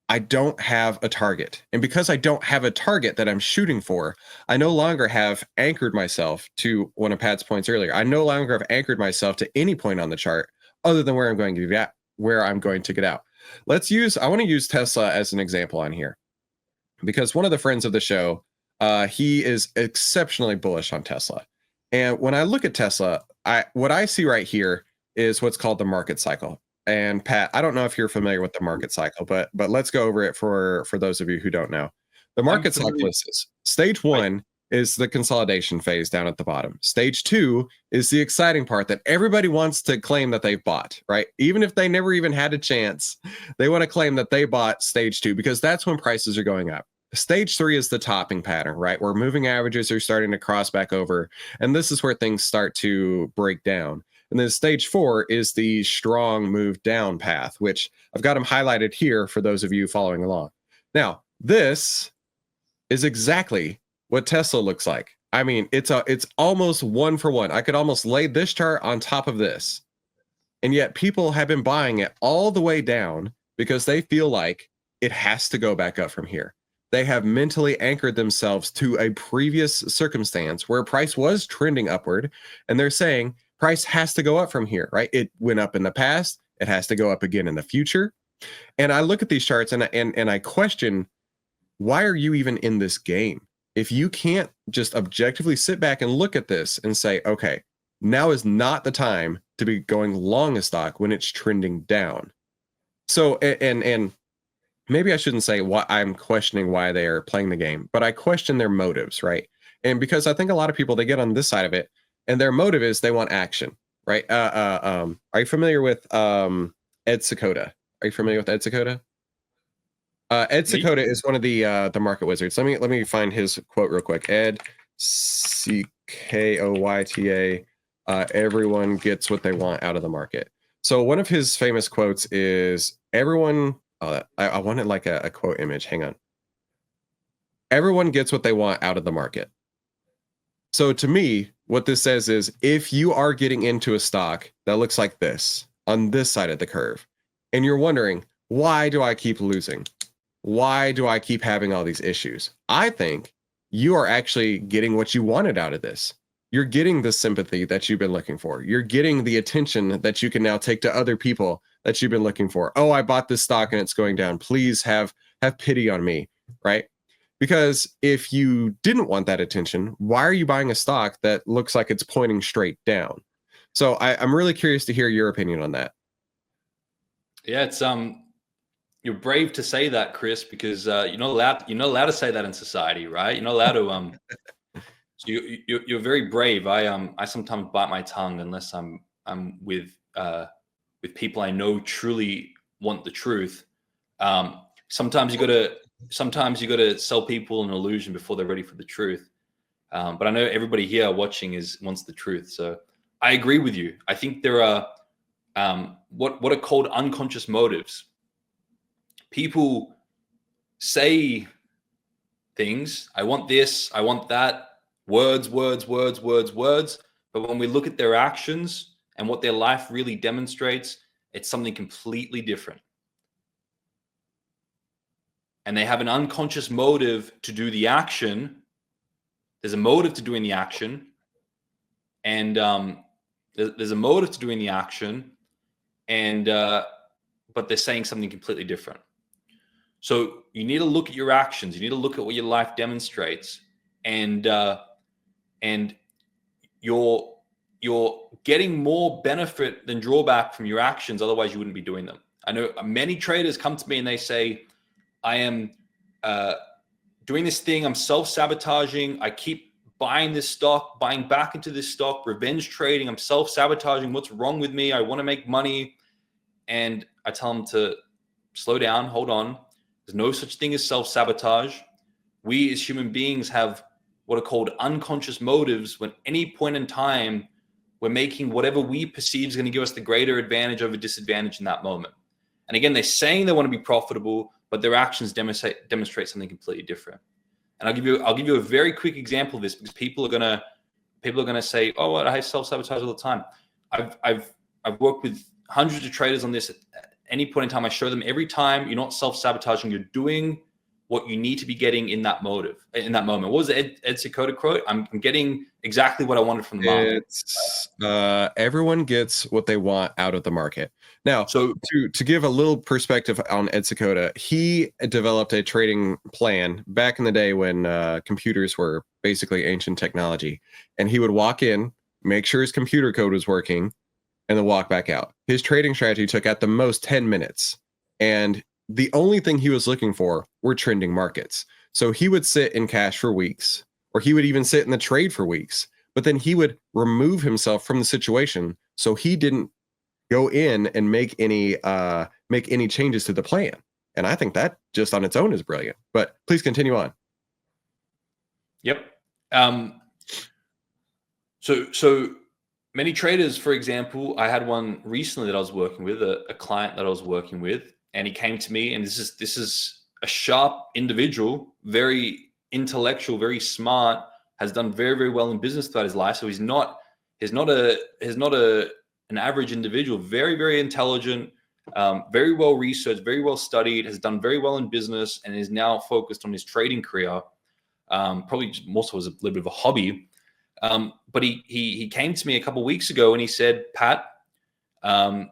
I don't have a target. And because I don't have a target that I'm shooting for, I no longer have anchored myself to one of Pat's points earlier. I no longer have anchored myself to any point on the chart other than where I'm going to get out. I want to use Tesla as an example on here, because one of the friends of the show, he is exceptionally bullish on Tesla. And when I look at Tesla, what I see right here is what's called the market cycle. And Pat, I don't know if you're familiar with the market cycle, but let's go over it for those of you who don't know. The market cycle is this. Stage one is the consolidation phase down at the bottom. Stage two is the exciting part that everybody wants to claim that they've bought, right? Even if they never even had a chance, they want to claim that they bought stage two, because that's when prices are going up. Stage three is the topping pattern, right? Where moving averages are starting to cross back over. And this is where things start to break down. And then stage four is the strong move down path, which I've got them highlighted here for those of you following along. Now, this is exactly what Tesla looks like. I mean, it's almost one for one. I could almost lay this chart on top of this. And yet people have been buying it all the way down because they feel like it has to go back up from here. They have mentally anchored themselves to a previous circumstance where price was trending upward, and they're saying price has to go up from here, right? It went up in the past, it has to go up again in the future. And I look at these charts and I question, why are you even in this game? If you can't just objectively sit back and look at this and say, okay, now is not the time to be going long a stock when it's trending down. So, and maybe I shouldn't say why I'm questioning why they are playing the game, but I question their motives, right? And because I think a lot of people, they get on this side of it, and their motive is they want action, right? Are you familiar with Ed Seykota? Are you familiar with Ed Seykota? Ed Seykota is one of the market wizards. Let me find his quote real quick. Ed Seykota. Everyone gets what they want out of the market. So one of his famous quotes is, everyone. I wanted like a quote image. Hang on. Everyone gets what they want out of the market. So to me, what this says is, if you are getting into a stock that looks like this on this side of the curve, and you're wondering, why do I keep losing? Why do I keep having all these issues? I think you are actually getting what you wanted out of this. You're getting the sympathy that you've been looking for. You're getting the attention that you can now take to other people that you've been looking for. Oh, I bought this stock and it's going down. Please have pity on me, right? Because if you didn't want that attention, why are you buying a stock that looks like it's pointing straight down? So I'm really curious to hear your opinion on that. Yeah, it's you're brave to say that, Chris, because you're not allowed to say that in society, right? You're not allowed to so you're very brave. I sometimes bite my tongue unless I'm with people I know truly want the truth. Sometimes you gotta sell people an illusion before they're ready for the truth. But I know everybody here watching wants the truth. So I agree with you. I think there are what are called unconscious motives. People say things, I want this, I want that, words. But when we look at their actions and what their life really demonstrates, it's something completely different. And they have an unconscious motive to do the action. There's a motive to doing the action. And there's a motive to doing the action. And but they're saying something completely different. So you need to look at your actions. You need to look at what your life demonstrates, and you're getting more benefit than drawback from your actions. Otherwise, you wouldn't be doing them. I know many traders come to me and they say, "I am doing this thing. I'm self-sabotaging. I keep buying this stock, buying back into this stock, revenge trading. I'm self-sabotaging. What's wrong with me? I want to make money." And I tell them to slow down, hold on. There's no such thing as self-sabotage. We as human beings have what are called unconscious motives. When any point in time, we're making whatever we perceive is going to give us the greater advantage over disadvantage in that moment. And again, they're saying they want to be profitable, but their actions demonstrate something completely different. And I'll give you a very quick example of this, because people are gonna say, "Oh, well, I self-sabotage all the time." I've worked with hundreds of traders on this. At any point in time, I show them every time you're not self-sabotaging, you're doing what you need to be getting in that moment. What was the Ed Seykota quote? I'm getting exactly what I wanted from the market. It's everyone gets what they want out of the market. Now, So to give a little perspective on Ed Seykota, he developed a trading plan back in the day when computers were basically ancient technology, and he would walk in, make sure his computer code was working, and then walk back out. His trading strategy took at the most 10 minutes, and the only thing he was looking for were trending markets. So he would sit in cash for weeks, or he would even sit in the trade for weeks, but then he would remove himself from the situation so he didn't go in and make any changes to the plan. And I think that just on its own is brilliant. But please continue on. Yep. So many traders, for example, I had one recently that I was working with, a client that I was working with, and he came to me, and this is a sharp individual, very intellectual, very smart, has done very, very well in business throughout his life. So he's not an average individual, very, very intelligent, very well researched, very well studied, has done very well in business, and is now focused on his trading career. Probably more so as a little bit of a hobby. But he came to me a couple of weeks ago and he said, "Pat, I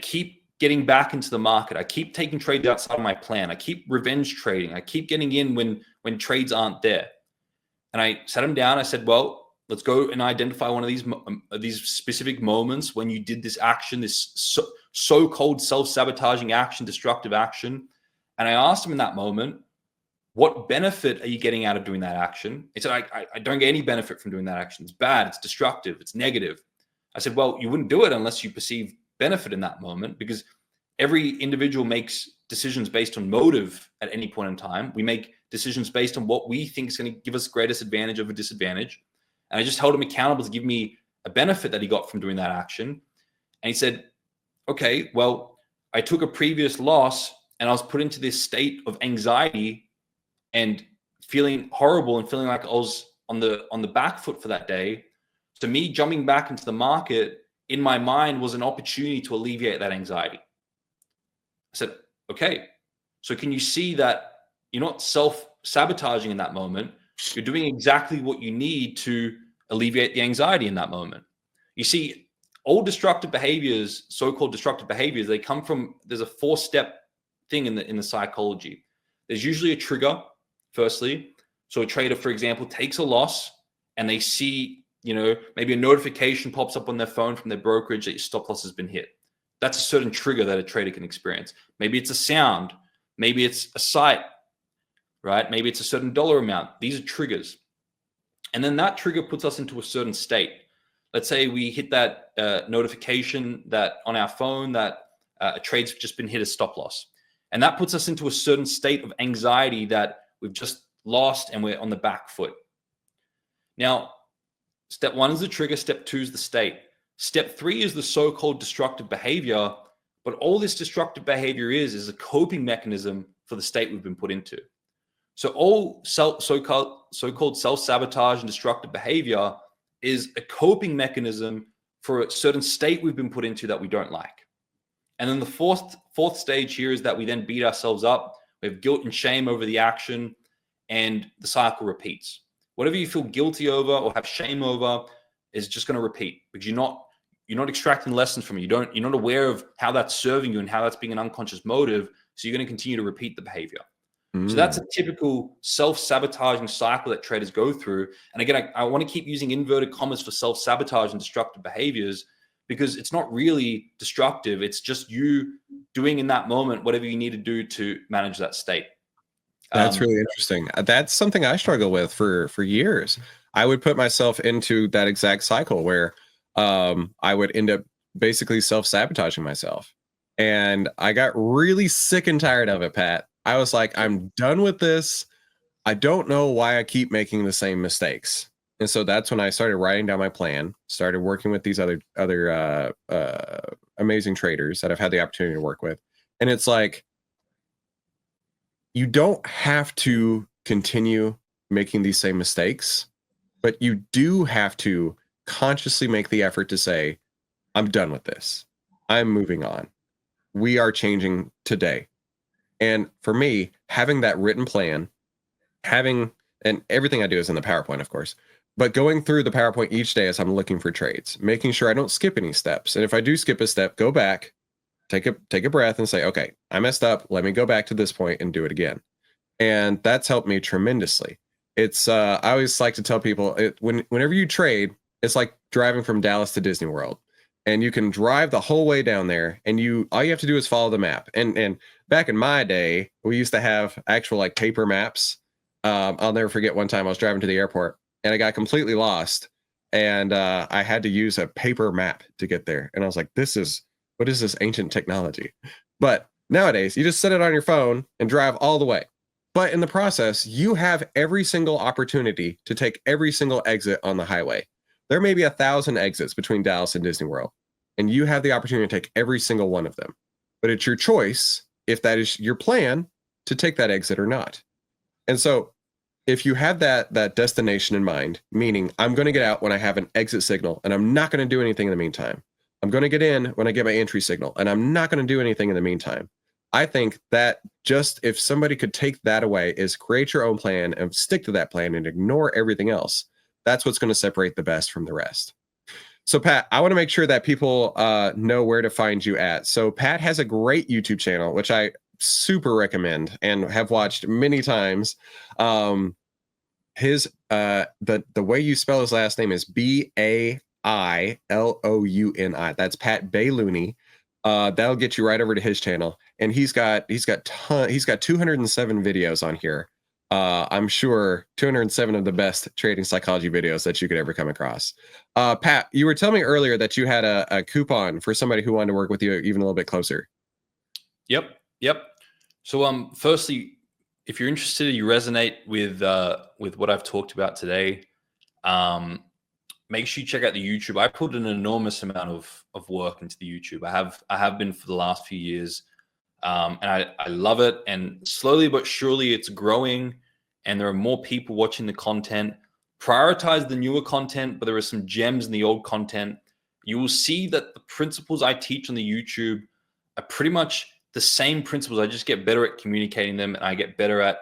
keep getting back into the market. I keep taking trades outside of my plan. I keep revenge trading. I keep getting in when trades aren't there." And I sat him down. I said, "Well, let's go and identify one of these specific moments when you did this action, this so-called self-sabotaging action, destructive action." And I asked him in that moment, "What benefit are you getting out of doing that action?" He said, I don't get any benefit from doing that action. It's bad. It's destructive. It's negative." I said, "Well, you wouldn't do it unless you perceive benefit in that moment, because every individual makes decisions based on motive at any point in time. We make decisions based on what we think is going to give us greatest advantage over disadvantage." And I just held him accountable to give me a benefit that he got from doing that action. And he said, "Okay, well, I took a previous loss and I was put into this state of anxiety and feeling horrible and feeling like I was on the back foot for that day. So me jumping back into the market in my mind was an opportunity to alleviate that anxiety." I said, "Okay, so can you see that you're not self-sabotaging in that moment? You're doing exactly what you need to alleviate the anxiety in that moment." You see, all destructive behaviors, so-called destructive behaviors, they come from, there's a 4-step thing in the psychology. There's usually a trigger, firstly. So a trader, for example, takes a loss and they see, maybe a notification pops up on their phone from their brokerage that your stop loss has been hit. That's a certain trigger that a trader can experience. Maybe it's a sound. Maybe it's a sight, right? Maybe it's a certain dollar amount. These are triggers. And then that trigger puts us into a certain state. Let's say we hit that notification that on our phone that a trade's just been hit a stop loss. And that puts us into a certain state of anxiety that we've just lost and we're on the back foot. Now, step 1 is the trigger. Step 2 is the state. Step 3 is the so-called destructive behavior. But all this destructive behavior is a coping mechanism for the state we've been put into. So all so-called self-sabotage and destructive behavior is a coping mechanism for a certain state we've been put into that we don't like. And then the fourth stage here is that we then beat ourselves up. We have guilt and shame over the action, and the cycle repeats. Whatever you feel guilty over or have shame over is just going to repeat, because you're not extracting lessons from it. You're not aware of how that's serving you and how that's being an unconscious motive. So you're going to continue to repeat the behavior. So that's a typical self-sabotaging cycle that traders go through. And again, I want to keep using inverted commas for self-sabotage and destructive behaviors, because it's not really destructive. It's just you doing in that moment whatever you need to do to manage that state. That's really interesting. That's something I struggle with for years. I would put myself into that exact cycle where I would end up basically self-sabotaging myself. And I got really sick and tired of it, Pat. I was like, I'm done with this. I don't know why I keep making the same mistakes. And so that's when I started writing down my plan, started working with these other amazing traders that I've had the opportunity to work with. And it's like, you don't have to continue making these same mistakes, but you do have to consciously make the effort to say, I'm done with this. I'm moving on. We are changing today. And for me, having that written plan, and everything I do is in the PowerPoint, of course, but going through the PowerPoint each day as I'm looking for trades, making sure I don't skip any steps. And if I do skip a step, go back, take a breath and say, okay, I messed up. Let me go back to this point and do it again. And that's helped me tremendously. It's I always like to tell people, whenever you trade, it's like driving from Dallas to Disney World. And you can drive the whole way down there, and all you have to do is follow the map. And back in my day, we used to have actual like paper maps. I'll never forget one time I was driving to the airport and I got completely lost, and I had to use a paper map to get there. And I was like, what is this ancient technology? But nowadays, you just set it on your phone and drive all the way. But in the process, you have every single opportunity to take every single exit on the highway. There may be 1,000 exits between Dallas and Disney World, and you have the opportunity to take every single one of them. But it's your choice, if that is your plan, to take that exit or not. And so if you have that destination in mind, meaning I'm going to get out when I have an exit signal, and I'm not going to do anything in the meantime. I'm going to get in when I get my entry signal, and I'm not going to do anything in the meantime. I think that just if somebody could take that away, is create your own plan and stick to that plan and ignore everything else. That's what's going to separate the best from the rest. So Pat, I want to make sure that people know where to find you at. So Pat has a great YouTube channel, which I super recommend and have watched many times. His the way you spell his last name is Bailouni. That's Pat Bailouni. That'll get you right over to his channel, and he's got 207 videos on here. I'm sure 207 of the best trading psychology videos that you could ever come across. Pat, you were telling me earlier that you had a coupon for somebody who wanted to work with you even a little bit closer. Yep. So firstly, if you're interested, you resonate with what I've talked about today, make sure you check out the YouTube. I put an enormous amount of work into the YouTube. I have been for the last few years. And I love it. And slowly but surely it's growing, and there are more people watching the content. Prioritize the newer content, but there are some gems in the old content. You will see that the principles I teach on the YouTube are pretty much the same principles. I just get better at communicating them, and I get better at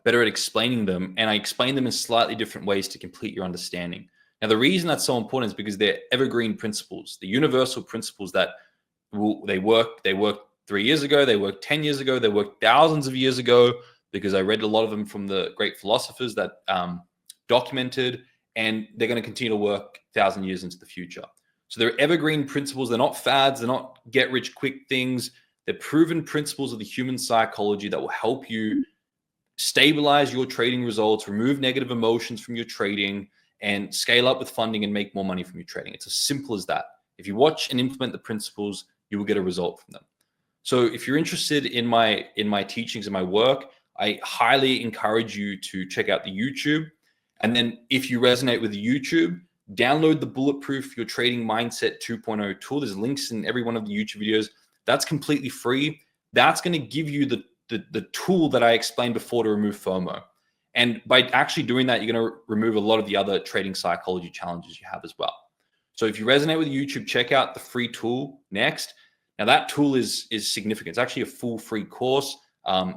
explaining them. And I explain them in slightly different ways to complete your understanding. Now, the reason that's so important is because they're evergreen principles, the universal principles that they worked 3 years ago, they worked 10 years ago, they worked thousands of years ago, because I read a lot of them from the great philosophers that documented, and they're going to continue to work 1,000 years into the future. So they're evergreen principles. They're not fads. They're not get rich quick things. They're proven principles of the human psychology that will help you stabilize your trading results, remove negative emotions from your trading, and scale up with funding and make more money from your trading. It's as simple as that. If you watch and implement the principles, you will get a result from them. So if you're interested in my teachings and my work, I highly encourage you to check out the YouTube. And then if you resonate with the YouTube, Download the Bulletproof Your Trading Mindset 2.0 tool. There's links in every one of the YouTube videos. That's completely free. That's going to give you the tool that I explained before to remove FOMO. And by actually doing that, you're going to remove a lot of the other trading psychology challenges you have as well. So if you resonate with YouTube, check out the free tool next. Now that tool is significant. It's actually a full free course.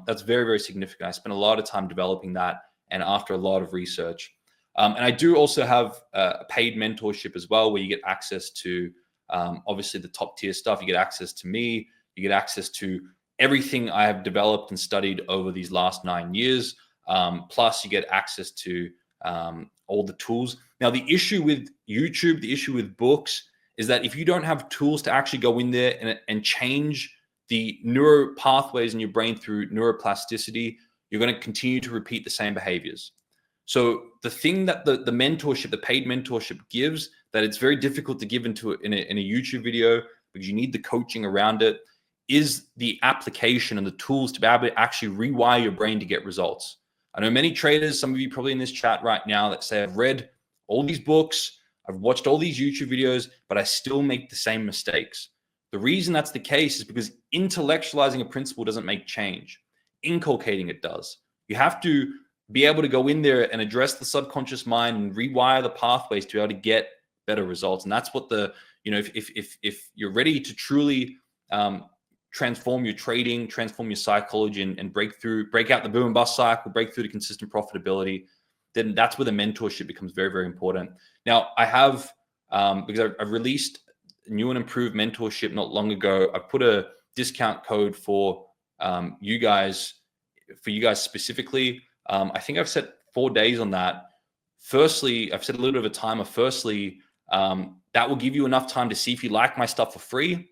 That's very, very significant. I spent a lot of time developing that and after a lot of research. And I do also have a paid mentorship as well, where you get access to obviously the top tier stuff. You get access to me. You get access to everything I have developed and studied over these last 9 years. Plus, you get access to all the tools. Now, the issue with YouTube, the issue with books, is that if you don't have tools to actually go in there and change the neural pathways in your brain through neuroplasticity, you're going to continue to repeat the same behaviors. So the thing that the mentorship, the paid mentorship gives, that it's very difficult to give in a YouTube video because you need the coaching around it, is the application and the tools to be able to actually rewire your brain to get results. I know many traders, some of you probably in this chat right now, that say, I've read all these books, I've watched all these YouTube videos, but I still make the same mistakes. The reason that's the case is because intellectualizing a principle doesn't make change. Inculcating it does. You have to be able to go in there and address the subconscious mind and rewire the pathways to be able to get better results. And that's what if you're ready to truly transform your trading, transform your psychology, and break out the boom and bust cycle, break through to consistent profitability, then that's where the mentorship becomes very, very important. Now, I have, because I've released new and improved mentorship not long ago, I put a discount code for you guys specifically. I think I've set 4 days on that. Firstly, I've set a little bit of a timer. Firstly, that will give you enough time to see if you like my stuff for free.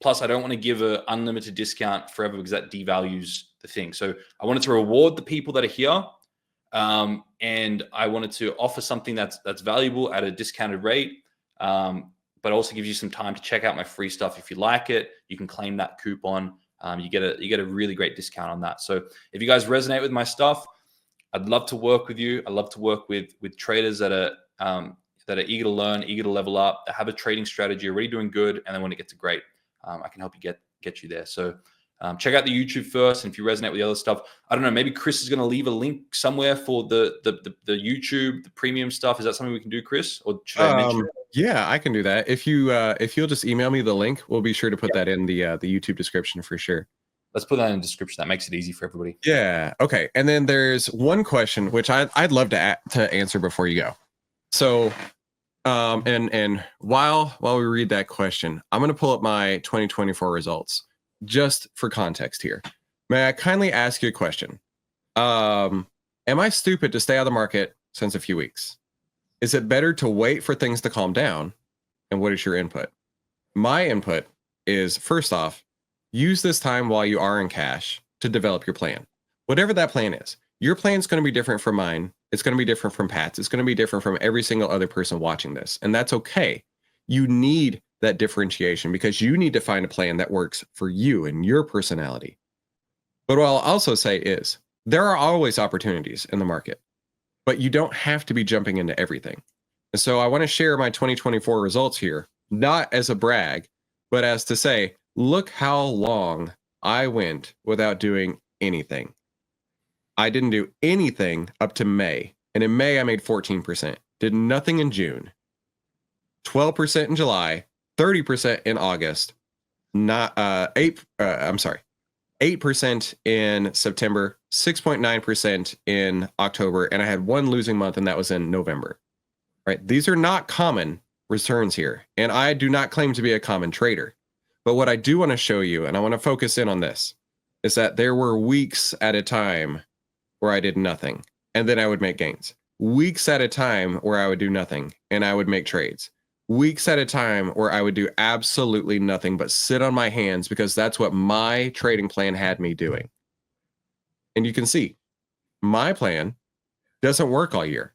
Plus, I don't want to give an unlimited discount forever because that devalues the thing. So I wanted to reward the people that are here. And I wanted to offer something that's valuable at a discounted rate, but also gives you some time to check out my free stuff. If you like it, you can claim that coupon. You get a really great discount on that. So if you guys resonate with my stuff, I'd love to work with you. I'd love to work with traders that are eager to learn, eager to level up, that have a trading strategy, already doing good, and they want to get to great. I can help you get you there. So check out the YouTube first, and if you resonate with the other stuff, I don't know, maybe Chris is going to leave a link somewhere for the YouTube, the premium stuff. Is that something we can do, Chris? Or should I mention it? Yeah, I can do that. If you'll just email me the link, we'll be sure to put that in the YouTube description for sure. Let's put that in the description. That makes it easy for everybody. Yeah. Okay. And then there's one question which I'd love to answer before you go. So, and while we read that question, I'm going to pull up my 2024 results just for context here. May I kindly ask you a question? Am I stupid to stay out of the market since a few weeks? Is it better to wait for things to calm down? And what is your input? My input is, first off, use this time while you are in cash to develop your plan. Whatever that plan is. Your plan is going to be different from mine. It's going to be different from Pat's. It's going to be different from every single other person watching this. And that's okay. You need that differentiation because you need to find a plan that works for you and your personality. But what I'll also say is there are always opportunities in the market, but you don't have to be jumping into everything. And so I want to share my 2024 results here, not as a brag, but as to say, look how long I went without doing anything. I didn't do anything up to May. And in May, I made 14%. Did nothing in June. 12% in July. 30% in August. 8% in September. 6.9% in October. And I had one losing month, and that was in November. Right? These are not common returns here. And I do not claim to be a common trader. But what I do want to show you, and I want to focus in on this, is that there were weeks at a time where I did nothing, and then I would make gains. Weeks at a time where I would do nothing, and I would make trades. Weeks at a time where I would do absolutely nothing but sit on my hands because that's what my trading plan had me doing. And you can see, my plan doesn't work all year.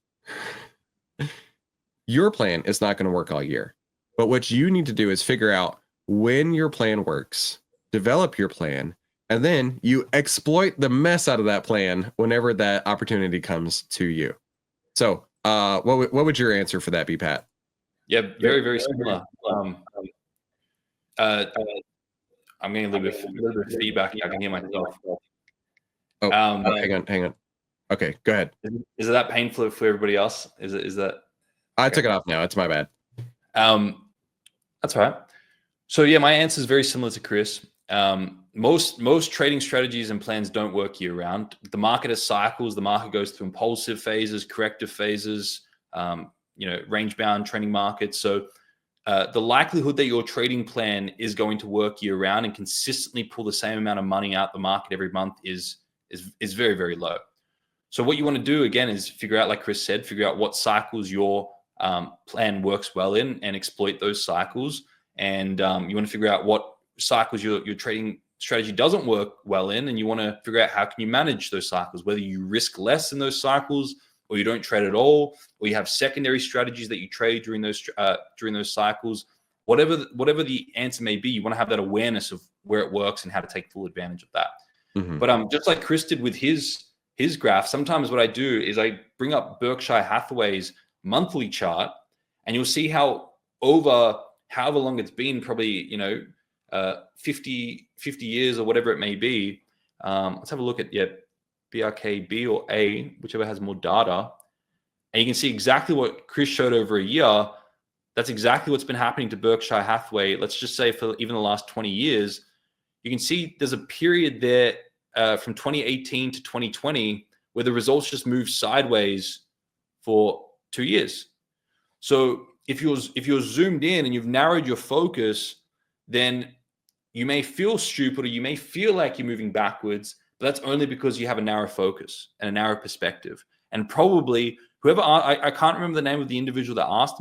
Your plan is not going to work all year. But what you need to do is figure out when your plan works, develop your plan, and then you exploit the mess out of that plan whenever that opportunity comes to you. So What would your answer for that be, Pat? Yeah, very, very similar. I'm getting a little bit of feedback. I can hear myself. Oh, Um, hang on. Okay, go ahead. Is it that painful for everybody else? Is that? I took it off now. It's my bad. That's all right. So yeah, my answer is very similar to Chris. Most trading strategies and plans don't work year round. The market has cycles. The market goes through impulsive phases, corrective phases, range bound trending markets. So the likelihood that your trading plan is going to work year round and consistently pull the same amount of money out the market every month is very, very low. So what you want to do again is figure out, like Chris said, figure out what cycles your plan works well in and exploit those cycles. And you want to figure out what cycles your trading strategy doesn't work well in, and you want to figure out how can you manage those cycles, whether you risk less in those cycles or you don't trade at all, or you have secondary strategies that you trade during those cycles. Whatever the answer may be, you want to have that awareness of where it works and how to take full advantage of that. Mm-hmm. But just like Chris did with his graph, sometimes what I do is I bring up Berkshire Hathaway's monthly chart, and you'll see how over however long it's been, probably 50 years or whatever it may be. Let's have a look at BRK B or A, whichever has more data, and you can see exactly what Chris showed over a year. That's exactly what's been happening to Berkshire Hathaway. Let's just say for even the last 20 years. You can see there's a period there from 2018 to 2020 where the results just moved sideways for 2 years. So if you're zoomed in and you've narrowed your focus, then you may feel stupid or you may feel like you're moving backwards, but that's only because you have a narrow focus and a narrow perspective. And probably whoever, I can't remember the name of the individual that asked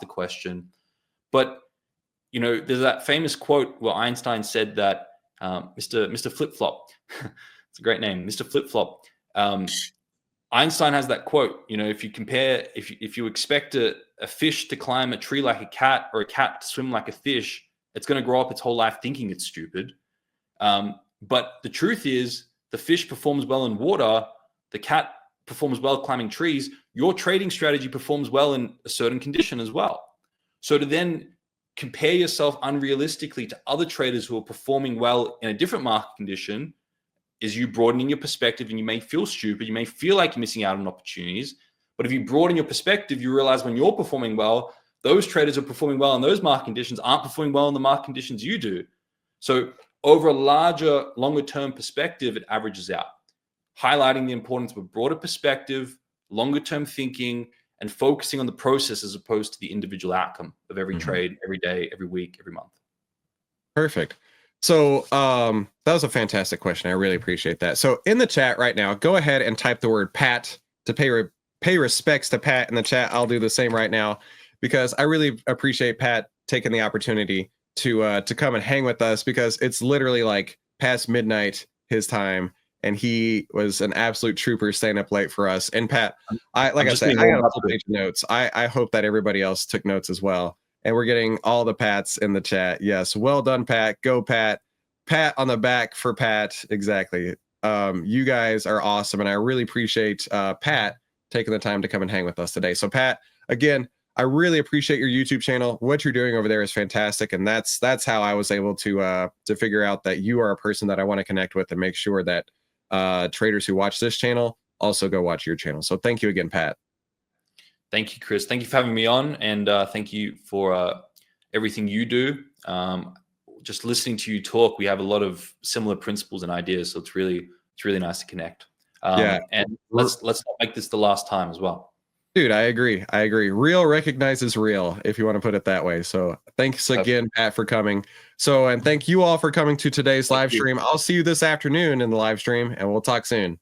the question, but there's that famous quote where Einstein said that Mr. Flip-Flop, it's a great name, Mr. Flip-Flop. Einstein has that quote, if you expect a fish to climb a tree like a cat or a cat to swim like a fish, it's going to grow up its whole life thinking it's stupid. But the truth is the fish performs well in water. The cat performs well climbing trees. Your trading strategy performs well in a certain condition as well. So to then compare yourself unrealistically to other traders who are performing well in a different market condition is you broadening your perspective, and you may feel stupid. You may feel like you're missing out on opportunities. But if you broaden your perspective, you realize when you're performing well, those traders who are performing well in those market conditions aren't performing well in the market conditions you do. So over a larger, longer term perspective, it averages out, highlighting the importance of a broader perspective, longer term thinking, and focusing on the process as opposed to the individual outcome of every trade, every day, every week, every month. Perfect. So that was a fantastic question. I really appreciate that. So in the chat right now, go ahead and type the word Pat to pay respects to Pat in the chat. I'll do the same right now because I really appreciate Pat taking the opportunity to come and hang with us, because it's literally like past midnight his time, and he was an absolute trooper staying up late for us. And Pat, I got a whole page of notes. I hope that everybody else took notes as well. And we're getting all the Pats in the chat. Yes, well done, Pat. Go, Pat. Pat on the back for Pat. Exactly. You guys are awesome, and I really appreciate Pat taking the time to come and hang with us today. So, Pat, again, I really appreciate your YouTube channel. What you're doing over there is fantastic, and that's how I was able to figure out that you are a person that I want to connect with and make sure that traders who watch this channel also go watch your channel. So, thank you again, Pat. Thank you, Chris. Thank you for having me on, and thank you for everything you do. Just listening to you talk, we have a lot of similar principles and ideas, so it's really nice to connect. And let's not make this the last time as well. Dude, I agree. Real recognizes real, if you want to put it that way. So thanks again, Pat, for coming. So, and thank you all for coming to today's live stream. I'll see you this afternoon in the live stream, and we'll talk soon.